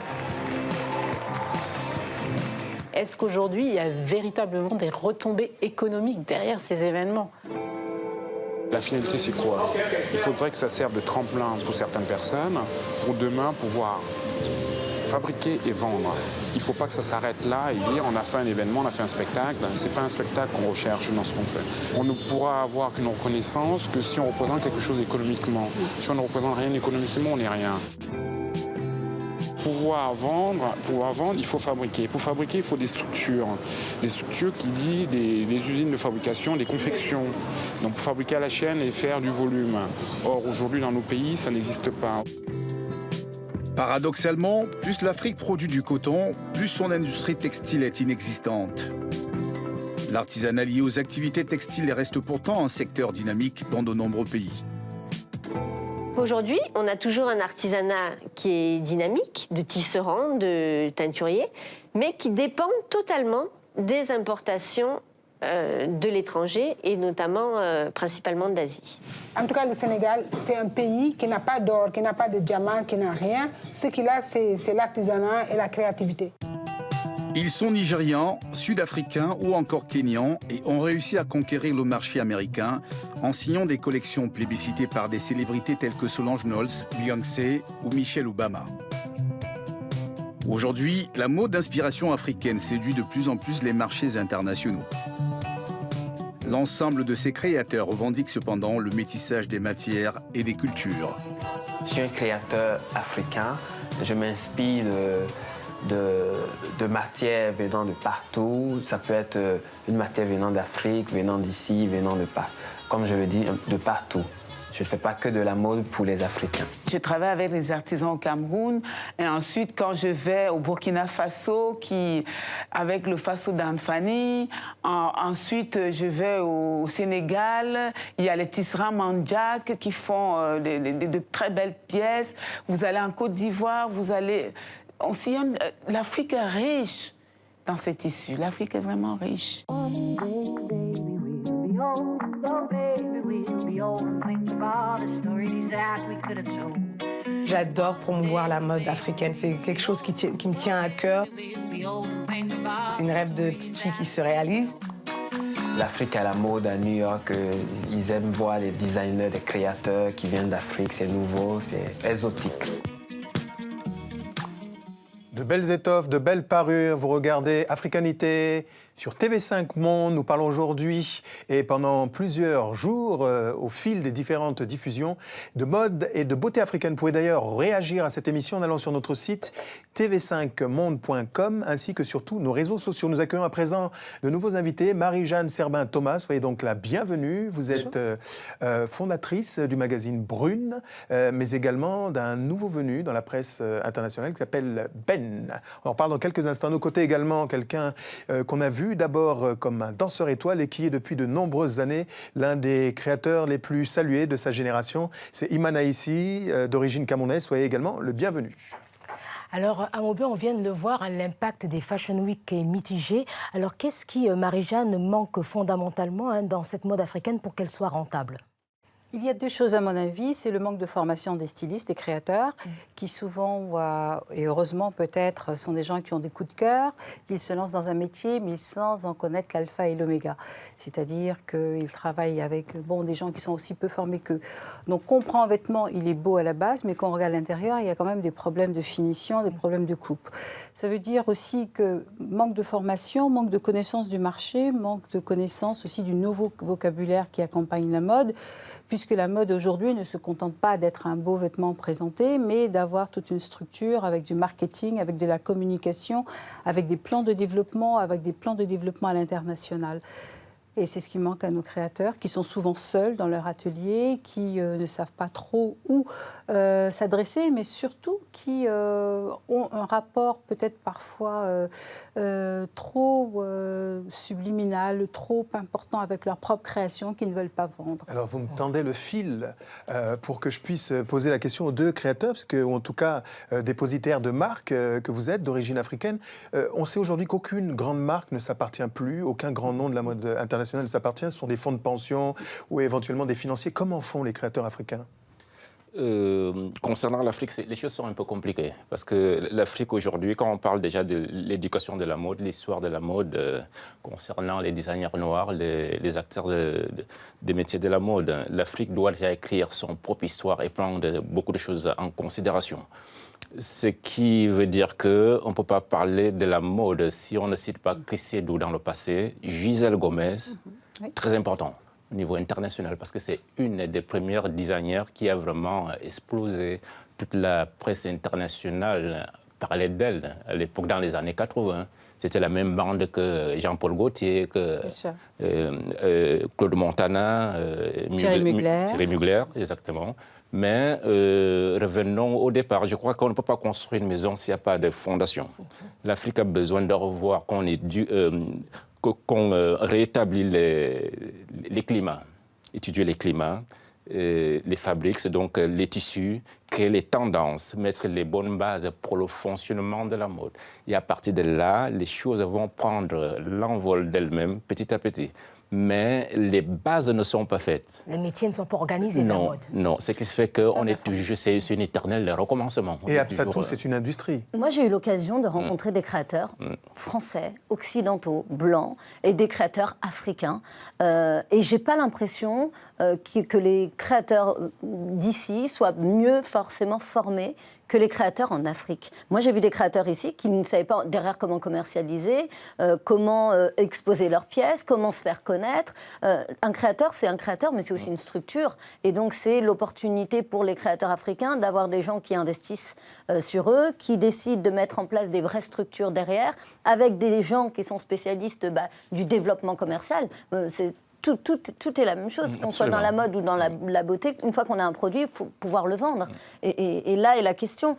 [SPEAKER 3] est-ce qu'aujourd'hui, il y a véritablement des retombées économiques derrière ces événements?
[SPEAKER 22] La finalité, c'est quoi? Il faudrait que ça serve de tremplin pour certaines personnes, pour demain pouvoir fabriquer et vendre. Il ne faut pas que ça s'arrête là et dire on a fait un événement, on a fait un spectacle. Ce n'est pas un spectacle qu'on recherche dans ce qu'on fait. On ne pourra avoir qu'une reconnaissance que si on représente quelque chose économiquement. Si on ne représente rien économiquement, on n'est rien. Pour pouvoir vendre, il faut fabriquer. Pour fabriquer, il faut des structures. Des structures qui disent des usines de fabrication, des confections. Donc pour fabriquer à la chaîne et faire du volume. Or, aujourd'hui, dans nos pays, ça n'existe pas.
[SPEAKER 4] Paradoxalement, plus l'Afrique produit du coton, plus son industrie textile est inexistante. L'artisanat lié aux activités textiles reste pourtant un secteur dynamique dans de nombreux pays.
[SPEAKER 17] Aujourd'hui, on a toujours un artisanat qui est dynamique, de tisserands, de teinturiers, mais qui dépend totalement des importations de l'étranger et notamment principalement d'Asie.
[SPEAKER 23] En tout cas, le Sénégal, c'est un pays qui n'a pas d'or, qui n'a pas de diamant, qui n'a rien. Ce qu'il a, c'est l'artisanat et la créativité.
[SPEAKER 4] Ils sont nigérians, sud-africains ou encore kenyans et ont réussi à conquérir le marché américain en signant des collections plébiscitées par des célébrités telles que Solange Knowles, Beyoncé ou Michelle Obama. Aujourd'hui, la mode d'inspiration africaine séduit de plus en plus les marchés internationaux. L'ensemble de ces créateurs revendique cependant le métissage des matières et des cultures.
[SPEAKER 24] Je suis un créateur africain. Je m'inspire de matières venant de partout. Ça peut être une matière venant d'Afrique, venant d'ici, venant de partout. Comme je le dis, de partout. Je ne fais pas que de la mode pour les Africains.
[SPEAKER 25] Je travaille avec les artisans au Cameroun et ensuite quand je vais au Burkina Faso, avec le Faso d'Anfani, ensuite je vais au Sénégal, il y a les tisserands Mandjak qui font de très belles pièces. Vous allez en Côte d'Ivoire, on sillonne. L'Afrique est riche dans ces tissus. L'Afrique est vraiment riche.
[SPEAKER 8] J'adore promouvoir la mode africaine. C'est quelque chose qui me tient à cœur. C'est une rêve de petite fille qui se réalise.
[SPEAKER 24] L'Afrique à la mode à New York, ils aiment voir les designers, les créateurs qui viennent d'Afrique. C'est nouveau, c'est exotique.
[SPEAKER 1] De belles étoffes, de belles parures. Vous regardez Africanité sur TV5 Monde. Nous parlons aujourd'hui et pendant plusieurs jours, au fil des différentes diffusions, de mode et de beauté africaine. Vous pouvez d'ailleurs réagir à cette émission en allant sur notre site tv5monde.com ainsi que sur tous nos réseaux sociaux. Nous accueillons à présent de nouveaux invités. Marie-Jeanne Serbin-Thomas, soyez donc la bienvenue. Vous êtes fondatrice du magazine Brune, mais également d'un nouveau venu dans la presse internationale qui s'appelle Ben. On en parle dans quelques instants. À nos côtés également, quelqu'un qu'on a vu d'abord comme un danseur étoile et qui est depuis de nombreuses années l'un des créateurs les plus salués de sa génération. C'est Iman Aïssi, d'origine camerounaise. Soyez également le bienvenu.
[SPEAKER 10] Alors, à Maubeuge, on vient de le voir, l'impact des Fashion Week est mitigé. Alors, qu'est-ce qui, Marie-Jeanne, manque fondamentalement dans cette mode africaine pour qu'elle soit rentable ?
[SPEAKER 26] Il y a deux choses à mon avis, c'est le manque de formation des stylistes, des créateurs, qui souvent, et heureusement peut-être, sont des gens qui ont des coups de cœur, qu'ils se lancent dans un métier mais sans en connaître l'alpha et l'oméga. C'est-à-dire qu'ils travaillent avec des gens qui sont aussi peu formés qu'eux. Donc comprend un vêtement, il est beau à la base, mais quand on regarde l'intérieur, il y a quand même des problèmes de finition, des problèmes de coupe. Ça veut dire aussi que manque de formation, manque de connaissance du marché, manque de connaissance aussi du nouveau vocabulaire qui accompagne la mode, puisque la mode aujourd'hui ne se contente pas d'être un beau vêtement présenté, mais d'avoir toute une structure avec du marketing, avec de la communication, avec des plans de développement, à l'international. Et c'est ce qui manque à nos créateurs, qui sont souvent seuls dans leur atelier, qui ne savent pas trop où s'adresser, mais surtout qui ont un rapport peut-être parfois trop subliminal, trop important avec leur propre création qu'ils ne veulent pas vendre.
[SPEAKER 1] Alors vous me tendez le fil pour que je puisse poser la question aux deux créateurs, parce que, ou en tout cas dépositaires de marques que vous êtes, d'origine africaine. On sait aujourd'hui qu'aucune grande marque ne s'appartient plus, aucun grand nom de la mode internationale s'appartient, ce sont des fonds de pension ou éventuellement des financiers. Comment font les créateurs africains ?
[SPEAKER 6] Concernant l'Afrique, les choses sont un peu compliquées. Parce que l'Afrique aujourd'hui, quand on parle déjà de l'éducation de la mode, l'histoire de la mode, concernant les designers noirs, les acteurs des métiers de la mode, l'Afrique doit déjà écrire son propre histoire et prendre beaucoup de choses en considération. Ce qui veut dire qu'on ne peut pas parler de la mode si on ne cite pas Chris Seydou dans le passé, Gisèle Gomez, très important au niveau international, parce que c'est une des premières designers qui a vraiment explosé. Toute la presse internationale parlait d'elle à l'époque, dans les années 80. C'était la même bande que Jean-Paul Gaultier, que Claude Montana, Thierry Mugler, exactement. Mais revenons au départ. Je crois qu'on ne peut pas construire une maison s'il n'y a pas de fondation. L'Afrique a besoin de revoir qu'on réétablit les climats, étudier les climats, les fabriques, donc les tissus, créer les tendances, mettre les bonnes bases pour le fonctionnement de la mode. Et à partir de là, les choses vont prendre l'envol d'elles-mêmes petit à petit. Mais les bases ne sont pas faites.
[SPEAKER 10] Les métiers ne sont pas organisés dans la mode.
[SPEAKER 6] Non, ce qui fait qu'on est toujours, c'est un éternel recommencement.
[SPEAKER 1] Et Absatou, c'est une industrie.
[SPEAKER 2] Moi, j'ai eu l'occasion de rencontrer des créateurs français, occidentaux, blancs, et des créateurs africains. Et j'ai pas l'impression que les créateurs d'ici soient mieux forcément formés que les créateurs en Afrique. Moi, j'ai vu des créateurs ici qui ne savaient pas derrière comment commercialiser, comment exposer leurs pièces, comment se faire connaître. Un créateur, c'est un créateur, mais c'est aussi une structure. Et donc, c'est l'opportunité pour les créateurs africains d'avoir des gens qui investissent sur eux, qui décident de mettre en place des vraies structures derrière, avec des gens qui sont spécialistes du développement commercial. Tout est la même chose, qu'on soit dans la mode ou dans la beauté. Une fois qu'on a un produit, il faut pouvoir le vendre. Et là est la question.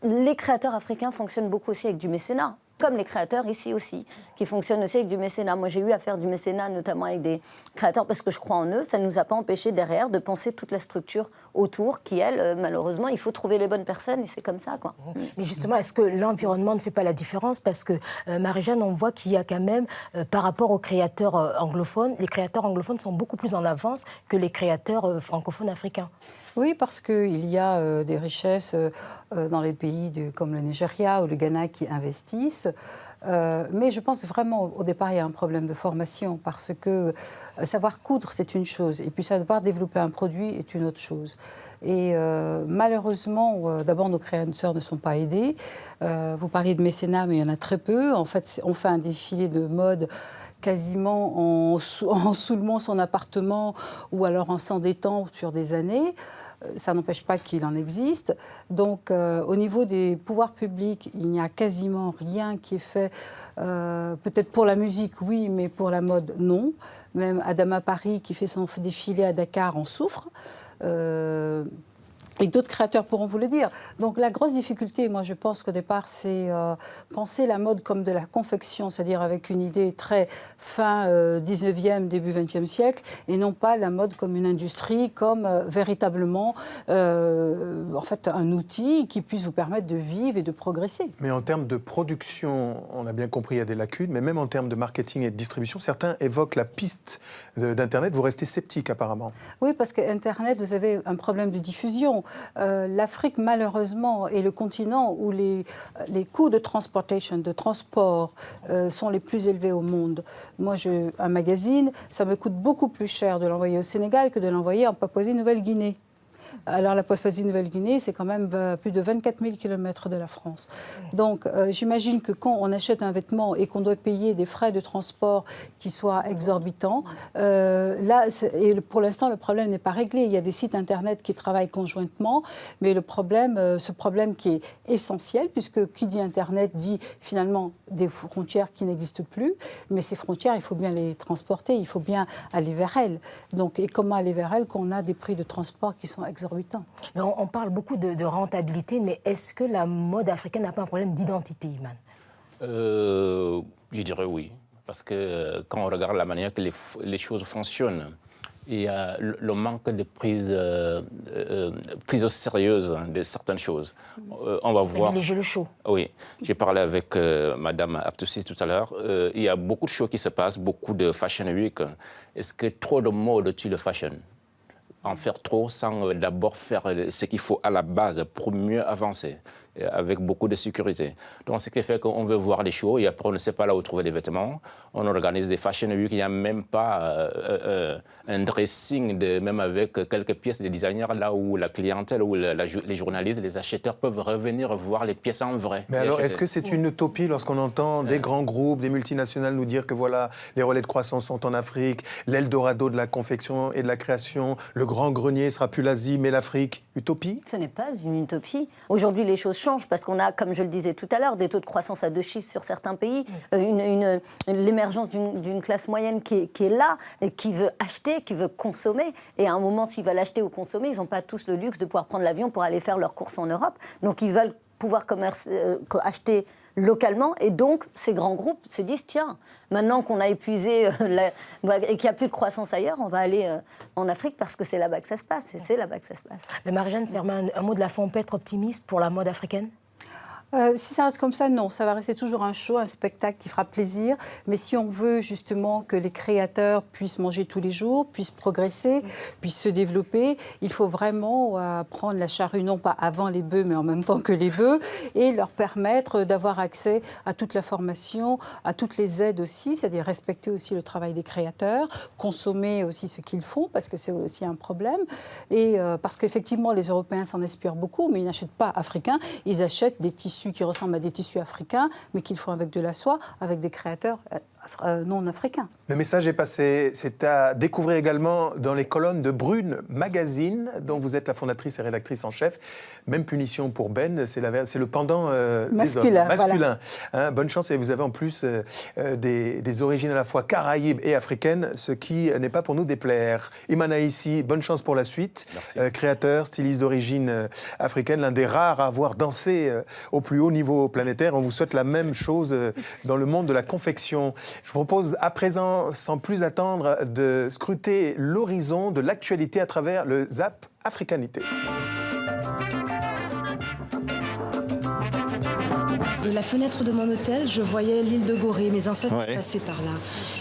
[SPEAKER 2] Les créateurs africains fonctionnent beaucoup aussi avec du mécénat, comme les créateurs ici aussi, qui fonctionnent aussi avec du mécénat. Moi, j'ai eu à faire du mécénat, notamment avec des créateurs, parce que je crois en eux. Ça ne nous a pas empêché derrière de penser toute la structure autour, qui, elle, malheureusement, il faut trouver les bonnes personnes, et c'est comme ça, quoi.
[SPEAKER 10] Mais justement, est-ce que l'environnement ne fait pas la différence? Parce que, Marie-Jeanne, on voit qu'il y a quand même, par rapport aux créateurs anglophones, les créateurs anglophones sont beaucoup plus en avance que les créateurs francophones africains.
[SPEAKER 26] Oui, parce qu'il y a des richesses dans les pays comme le Nigeria ou le Ghana qui investissent. Mais je pense vraiment, au départ, il y a un problème de formation, parce que savoir coudre, c'est une chose, et puis savoir développer un produit est une autre chose. Et malheureusement, d'abord, nos créateurs ne sont pas aidés. Vous parliez de mécénat, mais il y en a très peu. En fait, on fait un défilé de mode quasiment en soulement son appartement, ou alors en s'endettant sur des années. Ça n'empêche pas qu'il en existe. Donc, au niveau des pouvoirs publics, il n'y a quasiment rien qui est fait. Peut-être pour la musique, oui, mais pour la mode, non. Même Adama Paris, qui fait son défilé à Dakar, en souffre. Et d'autres créateurs pourront vous le dire. Donc la grosse difficulté, moi je pense qu'au départ, c'est penser la mode comme de la confection, c'est-à-dire avec une idée très fin 19e, début 20e siècle, et non pas la mode comme une industrie, comme véritablement en fait, un outil qui puisse vous permettre de vivre et de progresser.
[SPEAKER 1] Mais en termes de production, on a bien compris, il y a des lacunes, mais même en termes de marketing et de distribution, certains évoquent la piste d'Internet. Vous restez sceptique apparemment.
[SPEAKER 26] Oui, parce qu'Internet, vous avez un problème de diffusion. L'Afrique, malheureusement, est le continent où les coûts de transport sont les plus élevés au monde. Moi, un magazine, ça me coûte beaucoup plus cher de l'envoyer au Sénégal que de l'envoyer en Papouasie-Nouvelle-Guinée. Alors la Papouasie-Nouvelle-Guinée, c'est quand même plus de 24 000 km de la France. Donc j'imagine que quand on achète un vêtement et qu'on doit payer des frais de transport qui soient exorbitants, là, et pour l'instant, le problème n'est pas réglé. Il y a des sites Internet qui travaillent conjointement, mais le problème, ce problème qui est essentiel, puisque qui dit Internet dit finalement des frontières qui n'existent plus, mais ces frontières, il faut bien les transporter, il faut bien aller vers elles. Donc, et comment aller vers elles quand on a des prix de transport qui sont exorbitants?
[SPEAKER 10] Mais on parle beaucoup de rentabilité, mais est-ce que la mode africaine n'a pas un problème d'identité, Iman?
[SPEAKER 6] Je dirais oui, parce que quand on regarde la manière que les choses fonctionnent, il y a le manque de prise au sérieux de certaines choses. On va voir.
[SPEAKER 10] Les jeux chauds.
[SPEAKER 6] Oui, j'ai parlé avec Madame Abtoussis tout à l'heure. Il y a beaucoup de choses qui se passent, beaucoup de fashion week. Est-ce que trop de mode tue le fashion? en faire trop sans d'abord faire ce qu'il faut à la base pour mieux avancer, avec beaucoup de sécurité. Donc, ce qui fait qu'on veut voir les shows et après, on ne sait pas là où trouver les vêtements. On organise des fashion week, il n'y a même pas un dressing, même avec quelques pièces des designers, là où la clientèle, où les journalistes, les acheteurs peuvent revenir voir les pièces en vrai.
[SPEAKER 1] Mais alors, est-ce que c'est une utopie lorsqu'on entend des grands groupes, des multinationales nous dire que voilà, les relais de croissance sont en Afrique, l'Eldorado de la confection et de la création, le grand grenier ne sera plus l'Asie, mais l'Afrique? Utopie?
[SPEAKER 2] Ce n'est pas une utopie. Aujourd'hui, les choses changent parce qu'on a, comme je le disais tout à l'heure, des taux de croissance à 2 chiffres sur certains pays, l'émergence d'une classe moyenne qui est là, et qui veut acheter, qui veut consommer. Et à un moment, s'ils veulent acheter ou consommer, ils n'ont pas tous le luxe de pouvoir prendre l'avion pour aller faire leurs courses en Europe. Donc, ils veulent pouvoir acheter localement. Et donc, ces grands groupes se disent, tiens, maintenant qu'on a épuisé et qu'il n'y a plus de croissance ailleurs, on va aller en Afrique parce que c'est là-bas que ça se passe. Et c'est là-bas que ça se passe.
[SPEAKER 10] Mais Marie-Jeanne Sermin, un mot de la fin, on peut être optimiste pour la mode africaine?
[SPEAKER 26] Si ça reste comme ça, non. Ça va rester toujours un show, un spectacle qui fera plaisir. Mais si on veut justement que les créateurs puissent manger tous les jours, puissent progresser, puissent se développer, il faut vraiment prendre la charrue, non pas avant les bœufs, mais en même temps que les bœufs, et leur permettre d'avoir accès à toute la formation, à toutes les aides aussi, c'est-à-dire respecter aussi le travail des créateurs, consommer aussi ce qu'ils font, parce que c'est aussi un problème. Et parce qu'effectivement, les Européens s'en inspirent beaucoup, mais ils n'achètent pas africains, ils achètent des tissus qui ressemblent à des tissus africains, mais qu'ils font avec de la soie, avec des créateurs non africains.
[SPEAKER 1] Le message est passé. C'est à découvrir également dans les colonnes de Brune Magazine, dont vous êtes la fondatrice et rédactrice en chef. Même punition pour Ben, c'est le pendant
[SPEAKER 26] masculin.
[SPEAKER 1] Des hommes. Masculin. Hein, bonne chance, et vous avez en plus des origines à la fois caraïbes et africaines, ce qui n'est pas pour nous déplaire. Imana ici, bonne chance pour la suite. Créateur, styliste d'origine africaine, l'un des rares à avoir dansé au plus haut niveau planétaire. On vous souhaite la même chose dans le monde de la confection. Je vous propose à présent, sans plus attendre, de scruter l'horizon de l'actualité à travers le ZAP Africanité.
[SPEAKER 12] De la fenêtre de mon hôtel, je voyais l'île de Gorée. Mes ancêtres passaient par là.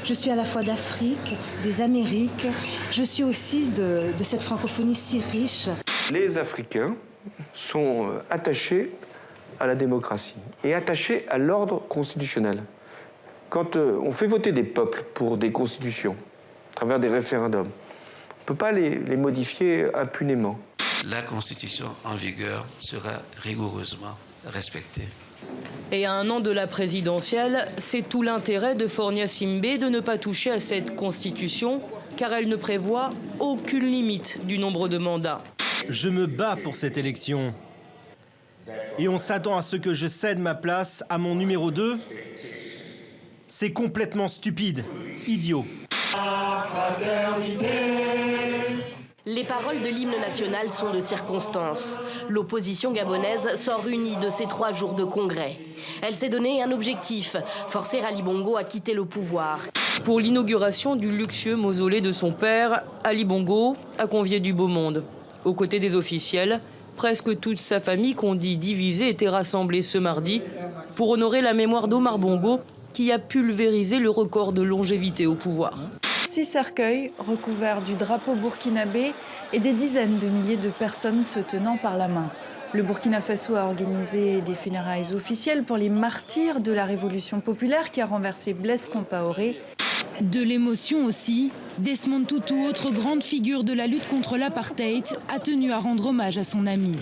[SPEAKER 12] Je suis à la fois d'Afrique, des Amériques. Je suis aussi de cette francophonie si riche.
[SPEAKER 13] Les Africains sont attachés à la démocratie et attachés à l'ordre constitutionnel. Quand on fait voter des peuples pour des constitutions, à travers des référendums, on ne peut pas les modifier impunément.
[SPEAKER 14] La Constitution en vigueur sera rigoureusement respectée.
[SPEAKER 15] Et à 1 an de la présidentielle, c'est tout l'intérêt de Fornia Simbé de ne pas toucher à cette Constitution, car elle ne prévoit aucune limite du nombre de mandats.
[SPEAKER 16] Je me bats pour cette élection. Et on s'attend à ce que je cède ma place à mon numéro 2. C'est complètement stupide, idiot.
[SPEAKER 18] Les paroles de l'hymne national sont de circonstance. L'opposition gabonaise sort unie de ces 3 jours de congrès. Elle s'est donné un objectif, forcer Ali Bongo à quitter le pouvoir.
[SPEAKER 15] Pour l'inauguration du luxueux mausolée de son père, Ali Bongo a convié du beau monde. Aux côtés des officiels, presque toute sa famille, qu'on dit divisée, était rassemblée ce mardi pour honorer la mémoire d'Omar Bongo, qui a pulvérisé le record de longévité au pouvoir.
[SPEAKER 27] 6 cercueils recouverts du drapeau burkinabé et des dizaines de milliers de personnes se tenant par la main. Le Burkina Faso a organisé des funérailles officielles pour les martyrs de la révolution populaire qui a renversé Blaise Compaoré.
[SPEAKER 28] De l'émotion aussi, Desmond Tutu, autre grande figure de la lutte contre l'apartheid, a tenu à rendre hommage à son ami.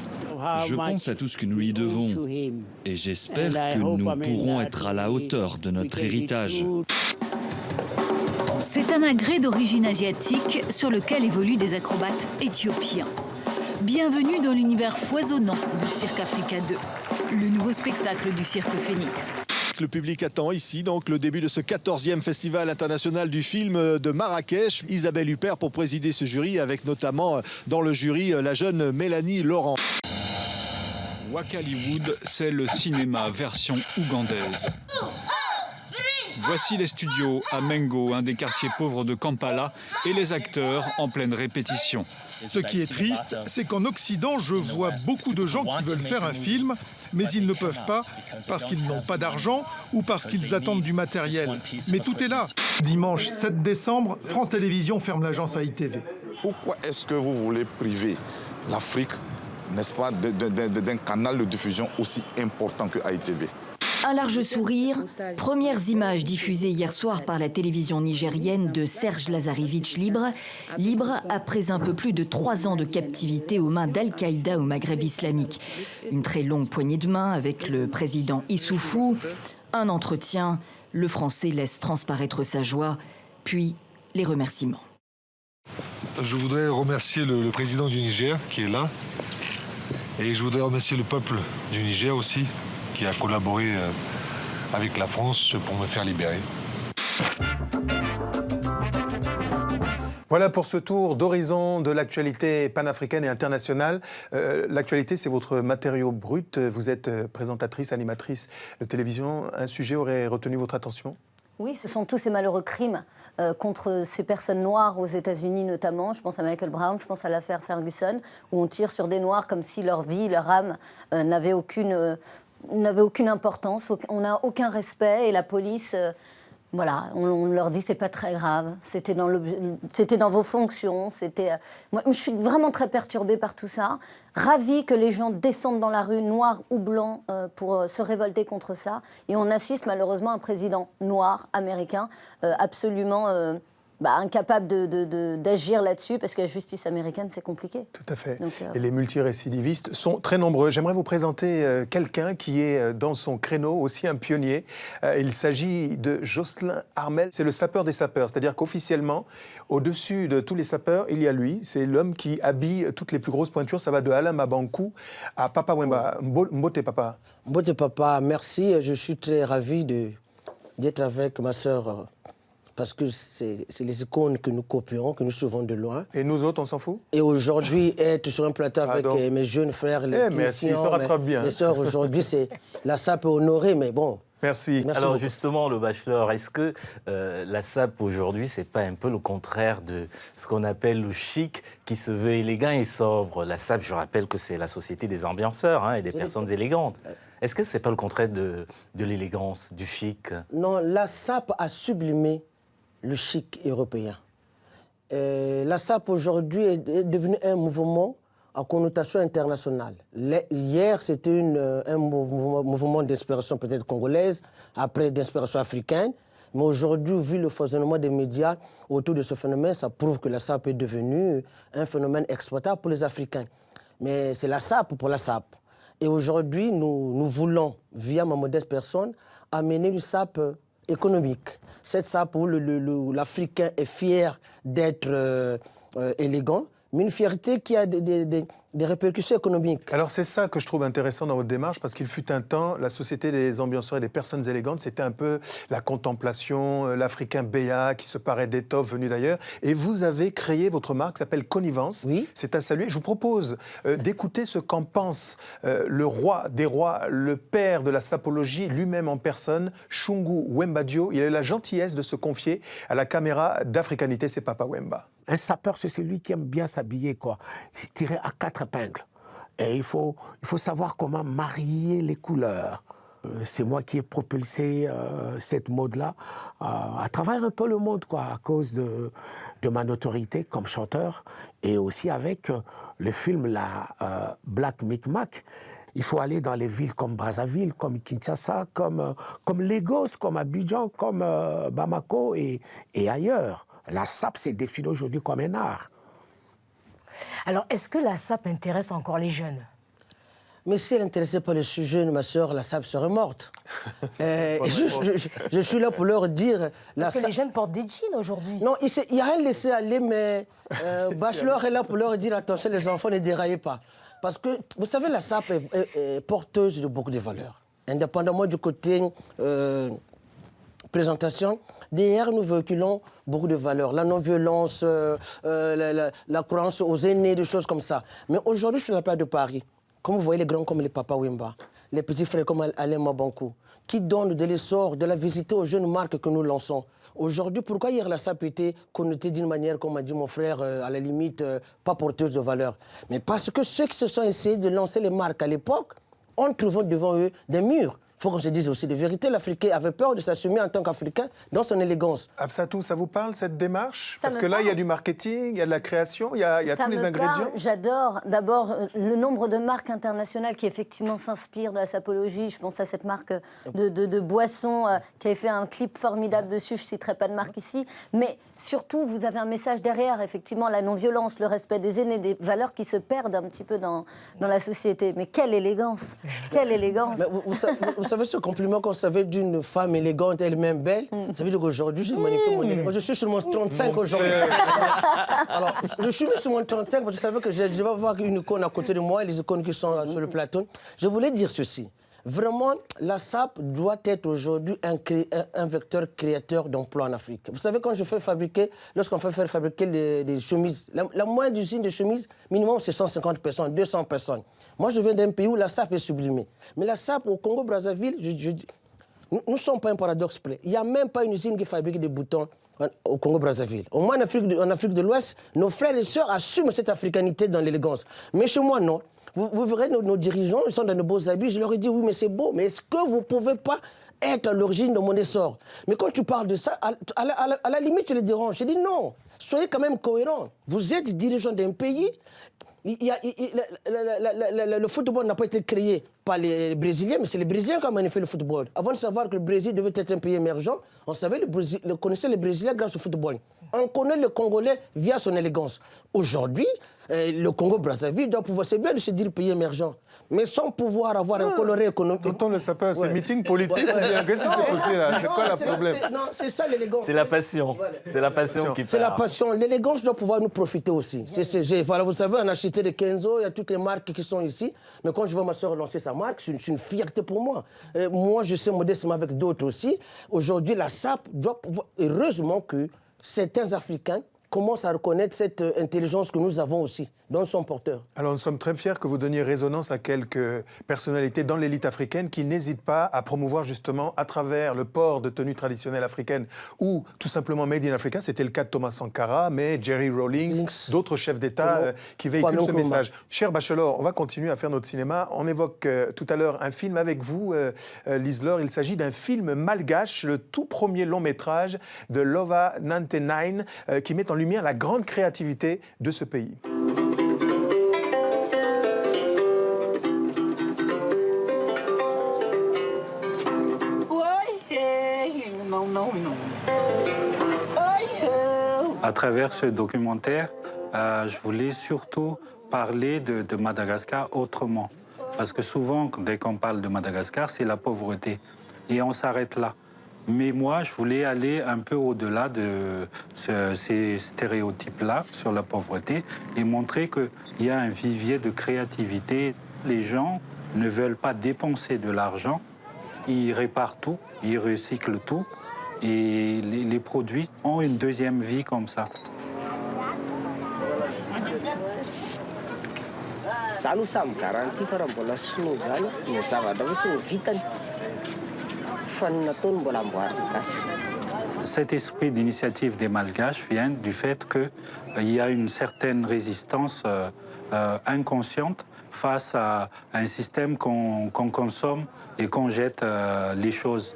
[SPEAKER 29] Je pense à tout ce que nous lui devons et j'espère que nous pourrons être à la hauteur de notre héritage.
[SPEAKER 28] C'est un agrès d'origine asiatique sur lequel évoluent des acrobates éthiopiens. Bienvenue dans l'univers foisonnant du Cirque Africa 2, le nouveau spectacle du Cirque Phoenix.
[SPEAKER 30] Le public attend ici donc le début de ce 14e Festival international du film de Marrakech. Isabelle Huppert pour présider ce jury, avec notamment dans le jury la jeune Mélanie Laurent.
[SPEAKER 31] Wakaliwood, c'est le cinéma version ougandaise. Voici les studios à Mengo, un des quartiers pauvres de Kampala, et les acteurs en pleine répétition.
[SPEAKER 32] Ce qui est triste, c'est qu'en Occident, je vois beaucoup de gens qui veulent faire un film, mais ils ne peuvent pas parce qu'ils n'ont pas d'argent ou parce qu'ils attendent du matériel. Mais tout est là. Dimanche 7 décembre, France Télévisions ferme l'agence AITV.
[SPEAKER 3] Pourquoi est-ce que vous voulez priver l'Afrique, n'est-ce pas, d'un canal de diffusion aussi important que AITV?
[SPEAKER 4] Un large sourire, premières images diffusées hier soir par la télévision nigérienne de Serge Lazarevic libre après un peu plus de 3 ans de captivité aux mains d'Al-Qaïda au Maghreb islamique. Une très longue poignée de main avec le président Issoufou, un entretien, le Français laisse transparaître sa joie, puis les remerciements.
[SPEAKER 5] Je voudrais remercier le président du Niger qui est là, et je voudrais remercier le peuple du Niger aussi, qui a collaboré avec la France pour me faire libérer.
[SPEAKER 1] Voilà pour ce tour d'horizon de l'actualité panafricaine et internationale. L'actualité, c'est votre matériau brut. Vous êtes présentatrice, animatrice de télévision. Un sujet aurait retenu votre attention ?
[SPEAKER 2] Oui, ce sont tous ces malheureux crimes contre ces personnes noires aux États-Unis notamment. Je pense à Michael Brown, je pense à l'affaire Ferguson, où on tire sur des noirs comme si leur vie, leur âme n'avait aucune importance, on n'a aucun respect et la police, voilà, on leur dit c'est pas très grave, c'était dans vos fonctions, moi je suis vraiment très perturbée par tout ça, ravie que les gens descendent dans la rue, noirs ou blancs, pour se révolter contre ça, et on assiste malheureusement à un président noir américain absolument incapable d'agir là-dessus, parce que la justice américaine, c'est compliqué.
[SPEAKER 1] Tout à fait.
[SPEAKER 2] Donc,
[SPEAKER 1] et les multirécidivistes sont très nombreux. J'aimerais vous présenter quelqu'un qui est dans son créneau, aussi un pionnier. Il s'agit de Jocelyn Armel. C'est le sapeur des sapeurs, c'est-à-dire qu'officiellement, au-dessus de tous les sapeurs, il y a lui. C'est l'homme qui habille toutes les plus grosses pointures. Ça va de Alain Mabankou à Papa Wemba. Mbote Papa.
[SPEAKER 7] Mbote Papa, merci. Je suis très ravi d'être avec ma sœur. Parce que c'est les icônes que nous copions, que nous suivons de loin.
[SPEAKER 1] Et nous autres, on s'en fout?
[SPEAKER 7] Et aujourd'hui, être sur un plateau avec mes jeunes frères, les
[SPEAKER 1] merci, il se rattrape bien.
[SPEAKER 7] Les sœurs, aujourd'hui, c'est la SAP honorée, mais bon.
[SPEAKER 1] Merci.
[SPEAKER 9] Alors
[SPEAKER 7] beaucoup.
[SPEAKER 9] justement, le bachelor, est-ce que la SAP aujourd'hui, c'est pas un peu le contraire de ce qu'on appelle le chic, qui se veut élégant et sobre? La SAP, je rappelle que c'est la société des ambianceurs et des personnes élégantes. Est-ce que c'est pas le contraire de l'élégance, du chic?
[SPEAKER 7] Non, la SAP a sublimé le chic européen. La SAP aujourd'hui est devenue un mouvement à connotation internationale. Hier, c'était un mouvement d'inspiration peut-être congolaise, après d'inspiration africaine. Mais aujourd'hui, vu le foisonnement des médias autour de ce phénomène, ça prouve que la SAP est devenue un phénomène exploitable pour les Africains. Mais c'est la SAP pour la SAP. Et aujourd'hui, nous voulons, via ma modeste personne, amener une SAP économique. Cette SAP où l'Africain est fier d'être élégant, mais une fierté qui a des répercussions économiques.
[SPEAKER 1] Alors c'est ça que je trouve intéressant dans votre démarche, parce qu'il fut un temps, la société des ambianceurs et des personnes élégantes, c'était un peu la contemplation, l'Africain béat qui se paraît d'étoffe venu d'ailleurs. Et vous avez créé votre marque qui s'appelle Connivence.
[SPEAKER 7] Oui.
[SPEAKER 1] C'est à saluer. Je vous propose d'écouter ce qu'en pense le roi des rois, le père de la sapologie, lui-même en personne, Shungu Wembadio. Il a eu la gentillesse de se confier à la caméra d'Africanité, c'est Papa Wemba.
[SPEAKER 11] Un sapeur, c'est celui qui aime bien s'habiller, quoi. C'est tiré à 4 épingles. Et il faut savoir comment marier les couleurs. C'est moi qui ai propulsé cette mode-là à travers un peu le monde, quoi, à cause de ma notoriété comme chanteur et aussi avec le film Black Micmac. Il faut aller dans les villes comme Brazzaville, comme Kinshasa, comme Lagos, comme Abidjan, comme Bamako et ailleurs. La SAP s'est définie aujourd'hui comme un art.
[SPEAKER 10] Alors, est-ce que la SAP intéresse encore les jeunes?
[SPEAKER 7] Mais si elle n'intéressait pas les jeunes, ma sœur, la SAP serait morte. Je suis là pour leur dire...
[SPEAKER 10] Parce que les jeunes portent des jeans aujourd'hui.
[SPEAKER 7] Non, il n'y a rien laissé aller, mais Bachelor est là pour leur dire attention, les enfants, ne déraillez pas. Parce que, vous savez, la SAP est porteuse de beaucoup de valeurs. Indépendamment du côté présentation, derrière, nous véhiculons beaucoup de valeurs. La non-violence, la croyance aux aînés, des choses comme ça. Mais aujourd'hui, je suis dans la place de Paris. Comme vous voyez, les grands comme les Papa Wemba, les petits frères comme Alain Mabankou, qui donnent de l'essor, de la visite aux jeunes marques que nous lançons. Aujourd'hui, pourquoi hier la SAP était connotée d'une manière, comme a dit mon frère, à la limite, pas porteuse de valeur? Mais parce que ceux qui se sont essayés de lancer les marques à l'époque ont trouvé devant eux des murs. Il faut qu'on se dise aussi des vérités. L'Africain avait peur de s'assumer en tant qu'Africain dans son élégance.
[SPEAKER 1] Absatou, ça vous parle, cette démarche?
[SPEAKER 2] Ça
[SPEAKER 1] Parce
[SPEAKER 2] me
[SPEAKER 1] que là, il y a
[SPEAKER 2] parle.
[SPEAKER 1] du marketing, il y a de la création, il y a tous les ingrédients.
[SPEAKER 2] J'adore d'abord le nombre de marques internationales qui effectivement s'inspirent de la sapologie. Je pense à cette marque de boissons qui avait fait un clip formidable dessus. Je ne citerai pas de marque ici. Mais surtout, vous avez un message derrière, effectivement, la non-violence, le respect des aînés, des valeurs qui se perdent un petit peu dans la société. Mais quelle élégance! Quelle élégance!
[SPEAKER 7] Mais vous savez ce compliment qu'on savait d'une femme élégante, elle-même belle? Ça veut dire qu'aujourd'hui, j'ai magnifié mon élégance. Je suis sur mon 35 aujourd'hui. Alors, je suis sur mon 35 parce que je savais que je vais avoir une icône à côté de moi et les icônes qui sont sur le plateau. Je voulais dire ceci. Vraiment, la SAP doit être aujourd'hui un vecteur créateur d'emplois en Afrique. Vous savez, quand je fais fabriquer, lorsqu'on fait faire fabriquer des chemises, la moindre usine de chemises, minimum, c'est 150 personnes, 200 personnes. Moi, je viens d'un pays où la SAP est sublimée. Mais la SAP au Congo-Brazzaville, nous ne sommes pas un paradoxe près. Il n'y a même pas une usine qui fabrique des boutons au Congo-Brazzaville. Au moins, en Afrique de l'Ouest, nos frères et sœurs assument cette africanité dans l'élégance. Mais chez moi, non. Vous verrez nos dirigeants, ils sont dans de beaux habits. Je leur ai dit, oui, mais c'est beau, mais est-ce que vous ne pouvez pas être à l'origine de mon essor? Mais quand tu parles de ça, à la limite, tu les déranges. Je dis non, soyez quand même cohérents. Vous êtes dirigeant d'un pays. Le football n'a pas été créé par les Brésiliens, mais c'est les Brésiliens qui ont manifesté le football. Avant de savoir que le Brésil devait être un pays émergent, on connaissait les Brésiliens grâce au football. On connaît le Congolais via son élégance. Aujourd'hui, le Congo-Brazzaville doit pouvoir, c'est bien de se dire pays émergent, mais sans pouvoir avoir un coloré économique.
[SPEAKER 1] Tonton le sapeur, c'est meeting politique ou bien qu'est-ce qui s'est passé là? C'est quoi le problème?
[SPEAKER 7] Non, c'est ça l'élégance.
[SPEAKER 9] C'est la passion. Voilà. C'est la passion qui
[SPEAKER 7] C'est la
[SPEAKER 9] parle.
[SPEAKER 7] passion. L'élégance doit pouvoir nous profiter aussi. Voilà, vous savez, on a cité de Kenzo, il y a toutes les marques qui sont ici. Mais quand je vois ma soeur lancer sa marque, c'est une fierté pour moi. Moi, je sais modestement avec d'autres aussi. Aujourd'hui, la SAP doit pouvoir. Heureusement que certains Africains commencent à reconnaître cette intelligence que nous avons aussi, dont sont porteurs.
[SPEAKER 1] Alors nous sommes très fiers que vous donniez résonance à quelques personnalités dans l'élite africaine qui n'hésitent pas à promouvoir justement à travers le port de tenues traditionnelles africaines ou tout simplement Made in Africa. C'était le cas de Thomas Sankara, mais Jerry Rawlings, d'autres chefs d'État qui véhiculent ce message. Cher Bachelor, on va continuer à faire notre cinéma. On évoque tout à l'heure un film avec vous, Liselor. Il s'agit d'un film malgache, le tout premier long métrage de Lova Nantenine, qui met en lumière la grande créativité de ce pays.
[SPEAKER 6] À travers ce documentaire, je voulais surtout parler de Madagascar autrement. Parce que souvent, dès qu'on parle de Madagascar, c'est la pauvreté. Et on s'arrête là. Mais moi, je voulais aller un peu au-delà de ces stéréotypes-là sur la pauvreté et montrer qu'il y a un vivier de créativité. Les gens ne veulent pas dépenser de l'argent. Ils réparent tout, ils recyclent tout. Et les produits ont une deuxième vie comme ça. Cet esprit d'initiative des Malgaches vient du fait qu'il y a une certaine résistance inconsciente face à un système qu'on consomme et qu'on jette les choses.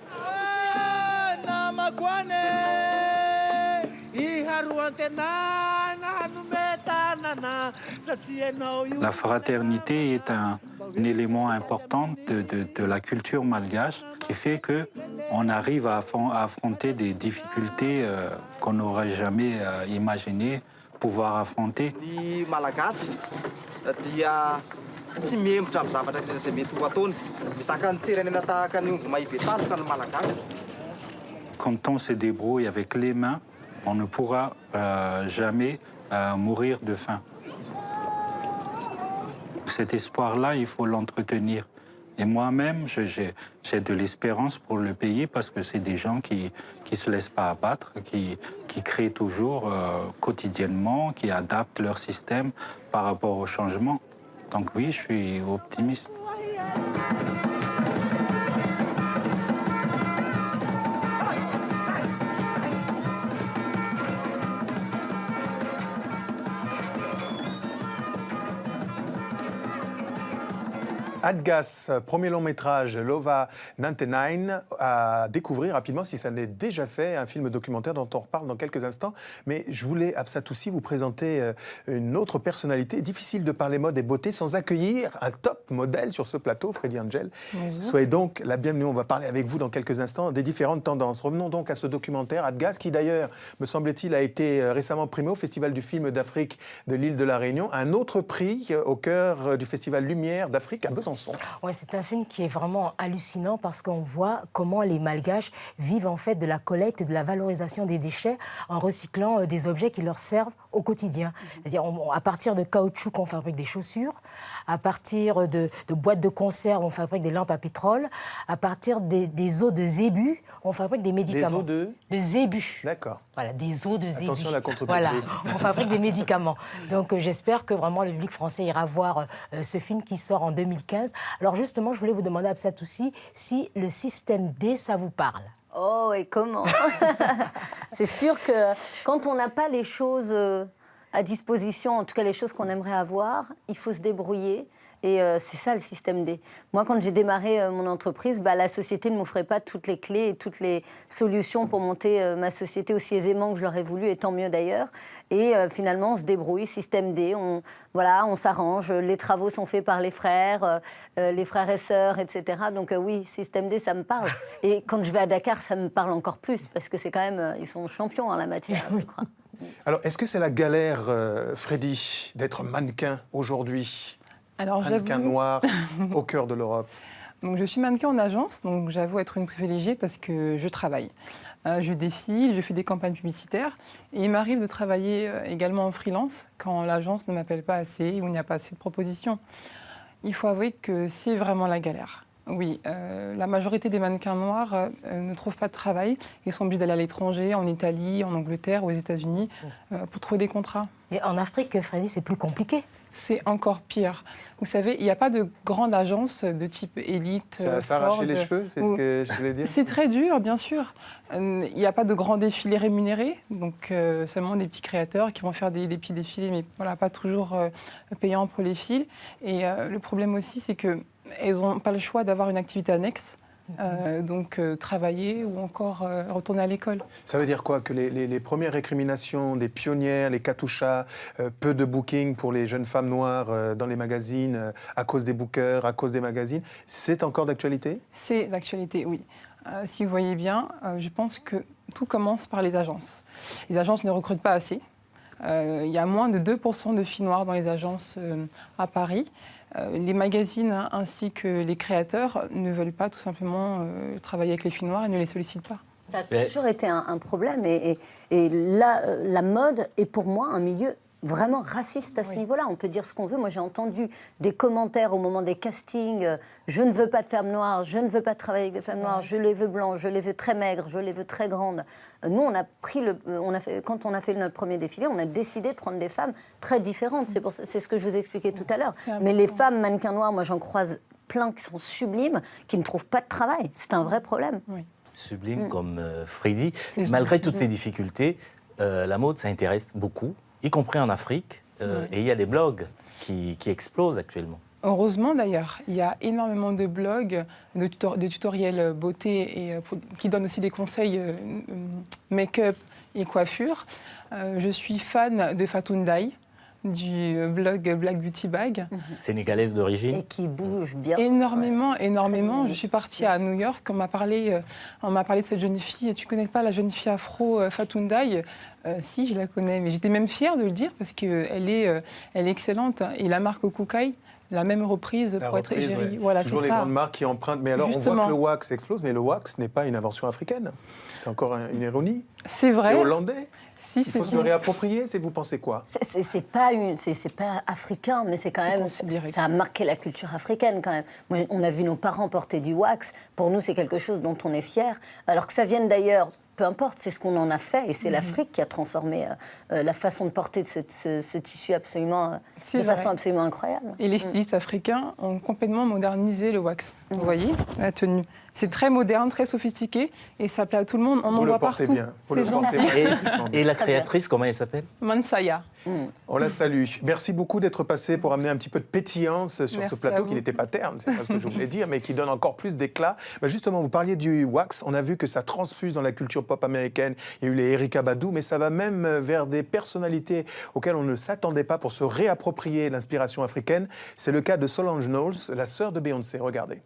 [SPEAKER 6] La fraternité est un élément important de la culture malgache qui fait qu'on arrive à affronter des difficultés qu'on n'aurait jamais imaginé pouvoir affronter. Quand on se débrouille avec les mains, on ne pourra jamais mourir de faim. Cet espoir-là, il faut l'entretenir. Et moi-même, j'ai de l'espérance pour le pays parce que c'est des gens qui ne se laissent pas abattre, qui créent toujours quotidiennement, qui adaptent leur système par rapport au changement. Donc oui, je suis optimiste.
[SPEAKER 1] Adgas, premier long métrage, Lova 99, à découvrir rapidement si ça n'est déjà fait, un film documentaire dont on reparle dans quelques instants. Mais je voulais, Absatoussi, vous présenter une autre personnalité. Difficile de parler mode et beauté sans accueillir un top modèle sur ce plateau, Freddy Angel.
[SPEAKER 8] Bonjour.
[SPEAKER 1] Soyez donc la bienvenue. On va parler avec vous dans quelques instants des différentes tendances. Revenons donc à ce documentaire, Adgas, qui d'ailleurs, me semble-t-il, a été récemment primé au Festival du film d'Afrique de l'île de la Réunion. Un autre prix au cœur du Festival Lumière d'Afrique à Besançon.
[SPEAKER 10] Ouais, c'est un film qui est vraiment hallucinant parce qu'on voit comment les Malgaches vivent en fait de la collecte et de la valorisation des déchets en recyclant des objets qui leur servent au quotidien. C'est-à-dire à partir de caoutchouc, on fabrique des chaussures, à partir de boîtes de conserve, on fabrique des lampes à pétrole, à partir des os de zébu, on fabrique des médicaments.
[SPEAKER 1] Des os
[SPEAKER 10] de zébu.
[SPEAKER 1] D'accord.
[SPEAKER 10] Voilà, des os de zébu.
[SPEAKER 1] Attention à la contre-pétrie.
[SPEAKER 10] Voilà, on fabrique des médicaments. Donc j'espère que vraiment le public français ira voir ce film qui sort en 2015. Alors justement, je voulais vous demander, Absatoussi, si le système D, ça vous parle.
[SPEAKER 2] Oh, et comment? C'est sûr que quand on n'a pas les choses à disposition, en tout cas les choses qu'on aimerait avoir, il faut se débrouiller. Et c'est ça le système D. Moi, quand j'ai démarré mon entreprise, la société ne m'offrait pas toutes les clés et toutes les solutions pour monter ma société aussi aisément que je l'aurais voulu, et tant mieux d'ailleurs. Et finalement, on se débrouille, système D, on s'arrange, les travaux sont faits par les frères et sœurs, etc. Donc oui, système D, ça me parle. Et quand je vais à Dakar, ça me parle encore plus, parce que c'est quand même, ils sont champions en la matière, je crois.
[SPEAKER 1] Alors, est-ce que c'est la galère, Freddy, d'être mannequin aujourd'hui?
[SPEAKER 8] Alors,
[SPEAKER 1] mannequin noir au cœur de l'Europe.
[SPEAKER 8] Donc, je suis mannequin en agence, donc j'avoue être une privilégiée parce que je travaille. Je défile, je fais des campagnes publicitaires et il m'arrive de travailler également en freelance quand l'agence ne m'appelle pas assez ou il n'y a pas assez de propositions. Il faut avouer que c'est vraiment la galère. Oui, la majorité des mannequins noirs ne trouvent pas de travail. Ils sont obligés d'aller à l'étranger, en Italie, en Angleterre, aux États-Unis, pour trouver des contrats.
[SPEAKER 10] Et en Afrique, Freddy, c'est plus compliqué.
[SPEAKER 8] C'est encore pire. Vous savez, il n'y a pas de grande agence de type élite.
[SPEAKER 1] Ça s'arracher les cheveux, c'est ce que je voulais dire.
[SPEAKER 8] C'est très dur, bien sûr. Il n'y a pas de grands défilés rémunérés, donc seulement des petits créateurs qui vont faire des petits défilés, mais voilà, pas toujours payants pour les fils. Et le problème aussi, c'est qu'elles n'ont pas le choix d'avoir une activité annexe. Donc travailler ou encore retourner à l'école.
[SPEAKER 1] Ça veut dire quoi? Que les premières récriminations des pionnières, les Katusha, peu de booking pour les jeunes femmes noires dans les magazines à cause des bookers, à cause des magazines, c'est encore d'actualité? C'est
[SPEAKER 8] d'actualité, oui. Si vous voyez bien, je pense que tout commence par les agences. Les agences ne recrutent pas assez. Il y a moins de 2% de filles noires dans les agences à Paris. Les magazines ainsi que les créateurs ne veulent pas tout simplement travailler avec les filles noires et ne les sollicitent pas.
[SPEAKER 2] Ça a toujours été un problème et là, la mode est pour moi un milieu vraiment raciste à ce niveau-là. On peut dire ce qu'on veut. Moi, j'ai entendu des commentaires au moment des castings. Je ne veux pas de femmes noires, je ne veux pas travailler avec des femmes noires, je les veux blanches, je les veux très maigres, je les veux très grandes. Nous, quand on a fait notre premier défilé, on a décidé de prendre des femmes très différentes. C'est ce que je vous ai expliqué tout à l'heure. Mais les femmes mannequins noirs, moi, j'en croise plein qui sont sublimes, qui ne trouvent pas de travail. C'est un vrai problème.
[SPEAKER 8] Oui.
[SPEAKER 9] Sublime comme Freddy. Malgré toutes ces difficultés, la mode, ça intéresse beaucoup, y compris en Afrique. Et il y a des blogs qui explosent actuellement.
[SPEAKER 8] Heureusement d'ailleurs, il y a énormément de blogs, de tutoriels beauté et qui donnent aussi des conseils make-up et coiffure. Je suis fan de Fatou Ndiaye, du blog Black Beauty Bag.
[SPEAKER 9] Sénégalaise d'origine.
[SPEAKER 2] Et qui bouge bien.
[SPEAKER 8] Énormément. Je suis partie à New York, on m'a parlé de cette jeune fille. Tu connais pas la jeune fille afro Fatou Ndiaye? Si, je la connais, mais j'étais même fière de le dire parce qu'elle est excellente. Et la marque Koukaï, la même reprise pour être égérie.
[SPEAKER 1] Ouais.
[SPEAKER 8] Voilà,
[SPEAKER 1] toujours les grandes marques qui empruntent. Mais alors, on voit que le wax explose, mais le wax n'est pas une invention africaine. C'est encore une ironie.
[SPEAKER 8] C'est vrai.
[SPEAKER 1] C'est hollandais. Il faut se le réapproprier, vous pensez quoi?
[SPEAKER 2] C'est pas africain, mais c'est quand même, ça a marqué la culture africaine quand même. Moi, on a vu nos parents porter du wax. Pour nous, c'est quelque chose dont on est fier. Alors que ça vienne d'ailleurs, peu importe, c'est ce qu'on en a fait. Et c'est l'Afrique qui a transformé la façon de porter ce tissu absolument, de façon absolument incroyable.
[SPEAKER 8] Et les stylistes africains ont complètement modernisé le wax. Vous voyez, la tenue. C'est très moderne, très sophistiqué et ça plaît à tout le monde. On en voit partout.
[SPEAKER 1] Bien.
[SPEAKER 8] C'est gentil.
[SPEAKER 9] Et la créatrice, comment elle s'appelle?
[SPEAKER 8] Mansaya.
[SPEAKER 1] On la salue. Merci beaucoup d'être passé pour amener un petit peu de pétillance sur ce plateau qui n'était pas terne, c'est pas ce que je voulais dire, mais qui donne encore plus d'éclat. Justement, vous parliez du wax. On a vu que ça transfuse dans la culture pop américaine. Il y a eu les Erykah Badu, mais ça va même vers des personnalités auxquelles on ne s'attendait pas pour se réapproprier l'inspiration africaine. C'est le cas de Solange Knowles, la sœur de Beyoncé. Regardez.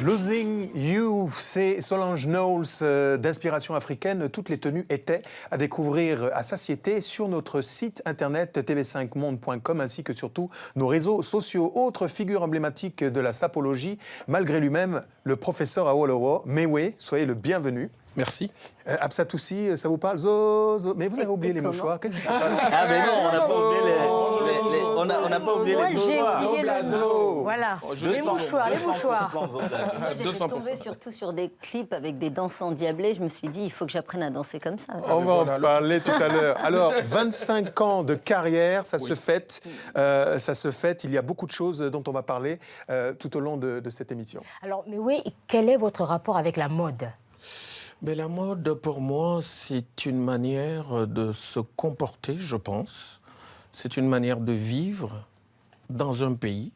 [SPEAKER 1] Losing You, c'est Solange Knowles d'inspiration africaine. Toutes les tenues étaient à découvrir à satiété sur notre site internet tv5monde.com ainsi que sur tous nos réseaux sociaux. Autre figure emblématique de la sapologie, malgré lui-même, le professeur Awolowo, Mewe, soyez le bienvenu.
[SPEAKER 12] Merci.
[SPEAKER 1] Absatoussi, ça vous parle? Mais vous avez oublié les mouchoirs. Qu'est-ce qui se passe?
[SPEAKER 9] Ah mais non, on n'a pas oublié on n'a pas oublié les mouchoirs.
[SPEAKER 10] Voilà, les mouchoirs, les mouchoirs.
[SPEAKER 2] J'étais tombée surtout sur des clips avec des danses endiablées. Je me suis dit, il faut que j'apprenne à danser comme ça.
[SPEAKER 1] On va en parler tout à l'heure. Alors, 25 ans de carrière, ça se fête. Il y a beaucoup de choses dont on va parler tout au long de cette émission.
[SPEAKER 10] Alors, mais oui, quel est votre rapport avec la mode?
[SPEAKER 12] Mais la mode, pour moi, c'est une manière de se comporter, je pense. C'est une manière de vivre dans un pays,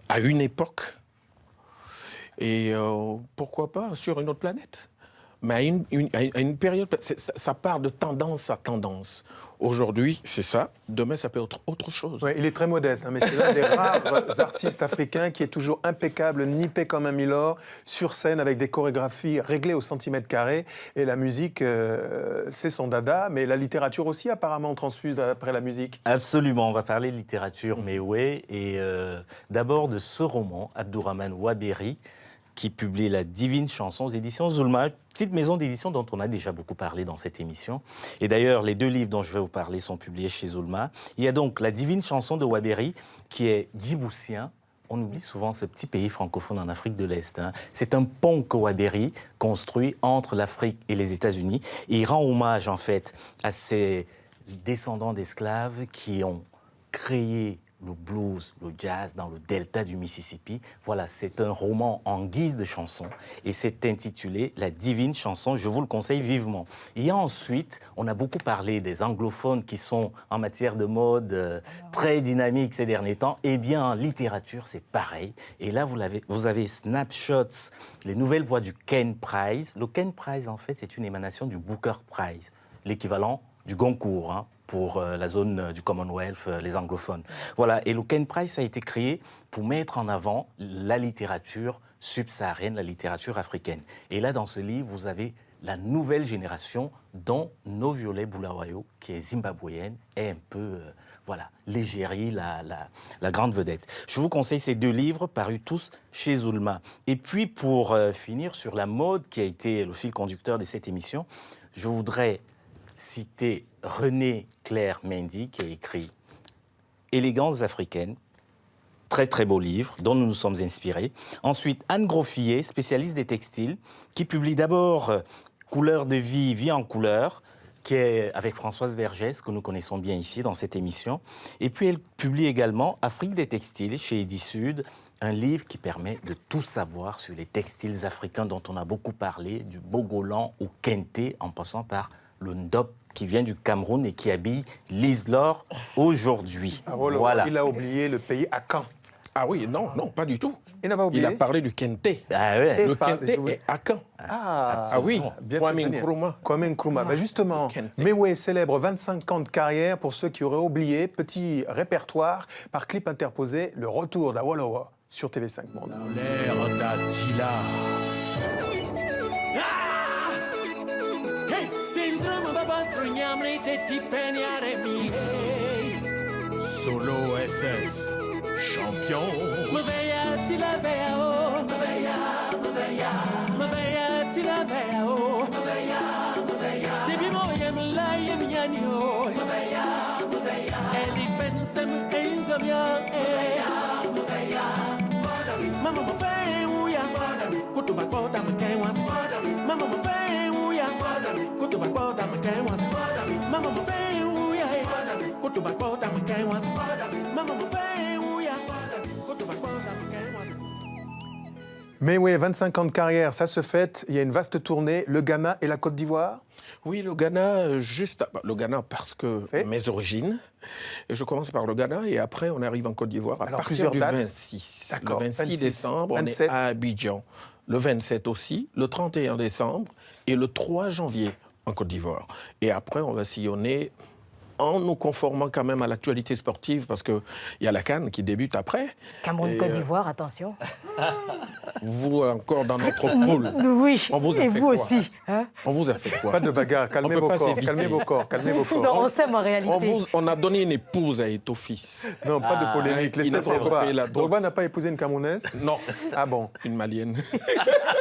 [SPEAKER 12] à une époque, et pourquoi pas sur une autre planète. Mais à une période, ça part de tendance à tendance. Aujourd'hui, c'est ça. Demain, ça peut être autre chose.
[SPEAKER 1] Ouais, il est très modeste, mais c'est l'un des rares artistes africains qui est toujours impeccable, nippé comme un milord, sur scène avec des chorégraphies réglées au centimètre carré. Et la musique, c'est son dada, mais la littérature aussi apparemment transfuse après la musique.
[SPEAKER 9] Absolument, on va parler de littérature, mais ouais. Et d'abord de ce roman, Abdourahmane Waberi, qui publie La Divine Chanson aux éditions Zulma, petite maison d'édition dont on a déjà beaucoup parlé dans cette émission. Et d'ailleurs, les deux livres dont je vais vous parler sont publiés chez Zulma. Il y a donc La Divine Chanson de Waberi, qui est djiboutien. On oublie souvent ce petit pays francophone en Afrique de l'Est. C'est un pont que Waberi construit entre l'Afrique et les États-Unis. Et il rend hommage, en fait, à ces descendants d'esclaves qui ont créé le blues, le jazz dans le delta du Mississippi. Voilà, c'est un roman en guise de chanson et c'est intitulé La Divine Chanson. Je vous le conseille vivement. Et ensuite, on a beaucoup parlé des anglophones qui sont en matière de mode très dynamiques ces derniers temps. Eh bien, en littérature, c'est pareil. Et là, vous avez Snapshots, les nouvelles voix du Ken Prize. Le Ken Prize, en fait, c'est une émanation du Booker Prize, l'équivalent du Goncourt, pour la zone du Commonwealth, les anglophones. Voilà, et le Ken Prize a été créé pour mettre en avant la littérature subsaharienne, la littérature africaine. Et là, dans ce livre, vous avez la nouvelle génération, dont No Violet Bulawayo, qui est zimbabwéenne, est un peu, l'égérie, la grande vedette. Je vous conseille ces deux livres, parus tous chez Zulma. Et puis, pour finir sur la mode, qui a été le fil conducteur de cette émission, je voudrais citer René Claire Mendy, qui a écrit Élégances africaines, très très beau livre dont nous nous sommes inspirés. Ensuite, Anne Groffier, spécialiste des textiles, qui publie d'abord Couleur de vie, vie en couleur, qui est avec Françoise Vergès, que nous connaissons bien ici dans cette émission. Et puis elle publie également Afrique des textiles chez Edisud, un livre qui permet de tout savoir sur les textiles africains dont on a beaucoup parlé, du Bogolan au Kente, en passant par le Ndop, qui vient du Cameroun et qui habille Lise-Laure aujourd'hui.
[SPEAKER 1] Voilà. Il a oublié le pays Akan.
[SPEAKER 12] Ah oui, non, pas du tout.
[SPEAKER 1] Il n'a pas oublié.
[SPEAKER 12] Il a parlé du Kente.
[SPEAKER 9] Ah ouais.
[SPEAKER 12] Le Kente est Akan.
[SPEAKER 1] Ah
[SPEAKER 12] oui,
[SPEAKER 1] Kwame Nkrumah. Kwame Nkrumah. Justement, Mewe célèbre 25 ans de carrière. Pour ceux qui auraient oublié, petit répertoire, par clip interposé, le retour d'Awolowo sur TV5 Monde.
[SPEAKER 12] L'air d'Attila. Solo SS, champion.
[SPEAKER 1] Mais oui, 25 ans de carrière, ça se fête. Il y a une vaste tournée, le Ghana et la Côte d'Ivoire.
[SPEAKER 12] Oui, le Ghana, le Ghana parce que mes origines. Et je commence par le Ghana et après on arrive en Côte d'Ivoire à partir du 26. Le 26 décembre, 27. On est à Abidjan. Le 27 aussi, le 31 décembre et le 3 janvier en Côte d'Ivoire. Et après, on va sillonner en nous conformant quand même à l'actualité sportive parce qu'il y a la CAN qui débute après.
[SPEAKER 10] Cameroun-Côte d'Ivoire, attention.
[SPEAKER 12] Vous encore dans notre poule.
[SPEAKER 10] Oui,
[SPEAKER 12] on vous a
[SPEAKER 10] et
[SPEAKER 12] fait
[SPEAKER 10] vous
[SPEAKER 12] quoi
[SPEAKER 10] aussi. Hein?
[SPEAKER 12] On vous a fait quoi?
[SPEAKER 1] Pas de bagarre, calmez vos corps, calmez vos corps, calmez vos corps.
[SPEAKER 10] Non, on s'aime en réalité.
[SPEAKER 12] On a donné une épouse à Étofis.
[SPEAKER 1] Non, pas de polémique, laissez Drogba. Drogba n'a pas épousé une Camerounaise?
[SPEAKER 12] Non.
[SPEAKER 1] Ah bon?
[SPEAKER 12] Une Malienne.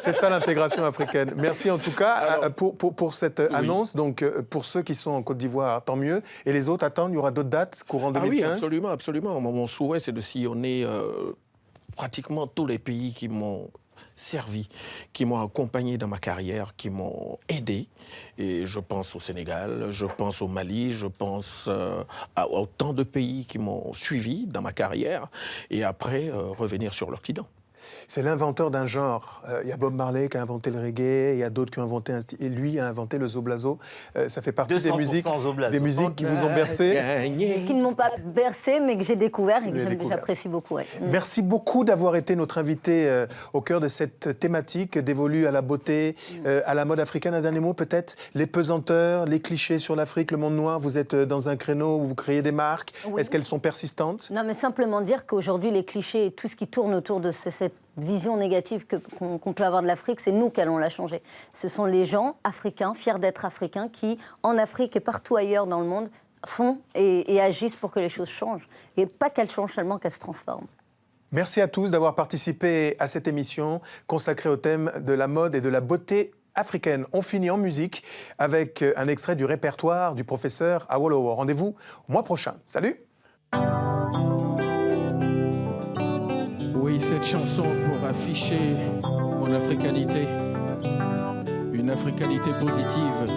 [SPEAKER 1] C'est ça l'intégration africaine. Merci en tout cas pour cette annonce. Donc pour ceux qui sont en Côte d'Ivoire, tant mieux. Et les autres attendent, il y aura d'autres dates courant 2015?
[SPEAKER 12] Ah oui, absolument, absolument. Mon souhait, c'est de sillonner pratiquement tous les pays qui m'ont servi, qui m'ont accompagné dans ma carrière, qui m'ont aidé. Et je pense au Sénégal, je pense au Mali, je pense à autant de pays qui m'ont suivi dans ma carrière. Et après, revenir sur l'Occident.
[SPEAKER 1] C'est l'inventeur d'un genre. Il y a Bob Marley qui a inventé le reggae, il y a d'autres qui ont inventé un style. Et lui a inventé le zoblazo. Ça fait partie des musiques qui vous ont bercé.
[SPEAKER 2] Qui ne m'ont pas bercé, mais que j'ai découvert et que j'apprécie beaucoup. Ouais.
[SPEAKER 1] Merci beaucoup d'avoir été notre invité au cœur de cette thématique dévolue à la beauté, à la mode africaine. Un dernier mot peut-être, les pesanteurs, les clichés sur l'Afrique, le monde noir. Vous êtes dans un créneau où vous créez des marques. Oui. Est-ce qu'elles sont persistantes?
[SPEAKER 2] Non, mais simplement dire qu'aujourd'hui, les clichés et tout ce qui tourne autour de cette vision négative qu'on peut avoir de l'Afrique, c'est nous qui allons la changer. Ce sont les gens africains, fiers d'être africains, qui, en Afrique et partout ailleurs dans le monde, font et agissent pour que les choses changent. Et pas qu'elles changent seulement, qu'elles se transforment.
[SPEAKER 1] Merci à tous d'avoir participé à cette émission consacrée au thème de la mode et de la beauté africaine. On finit en musique avec un extrait du répertoire du professeur Awolowo. Rendez-vous au mois prochain. Salut!
[SPEAKER 12] Oui, cette chanson pour afficher mon africanité. Une africanité positive.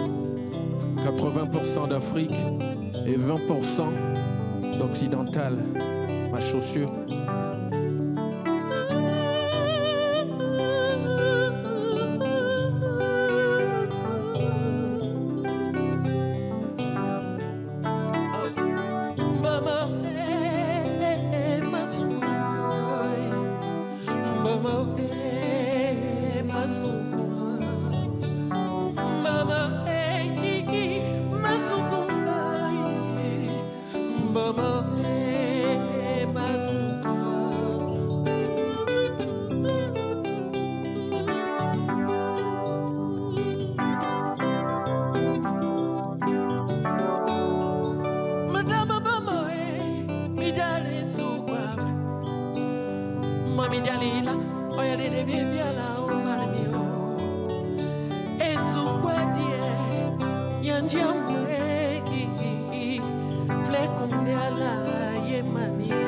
[SPEAKER 12] 80% d'Afrique et 20% d'occidental. Ma chaussure.
[SPEAKER 13] Fleck on the eye, money.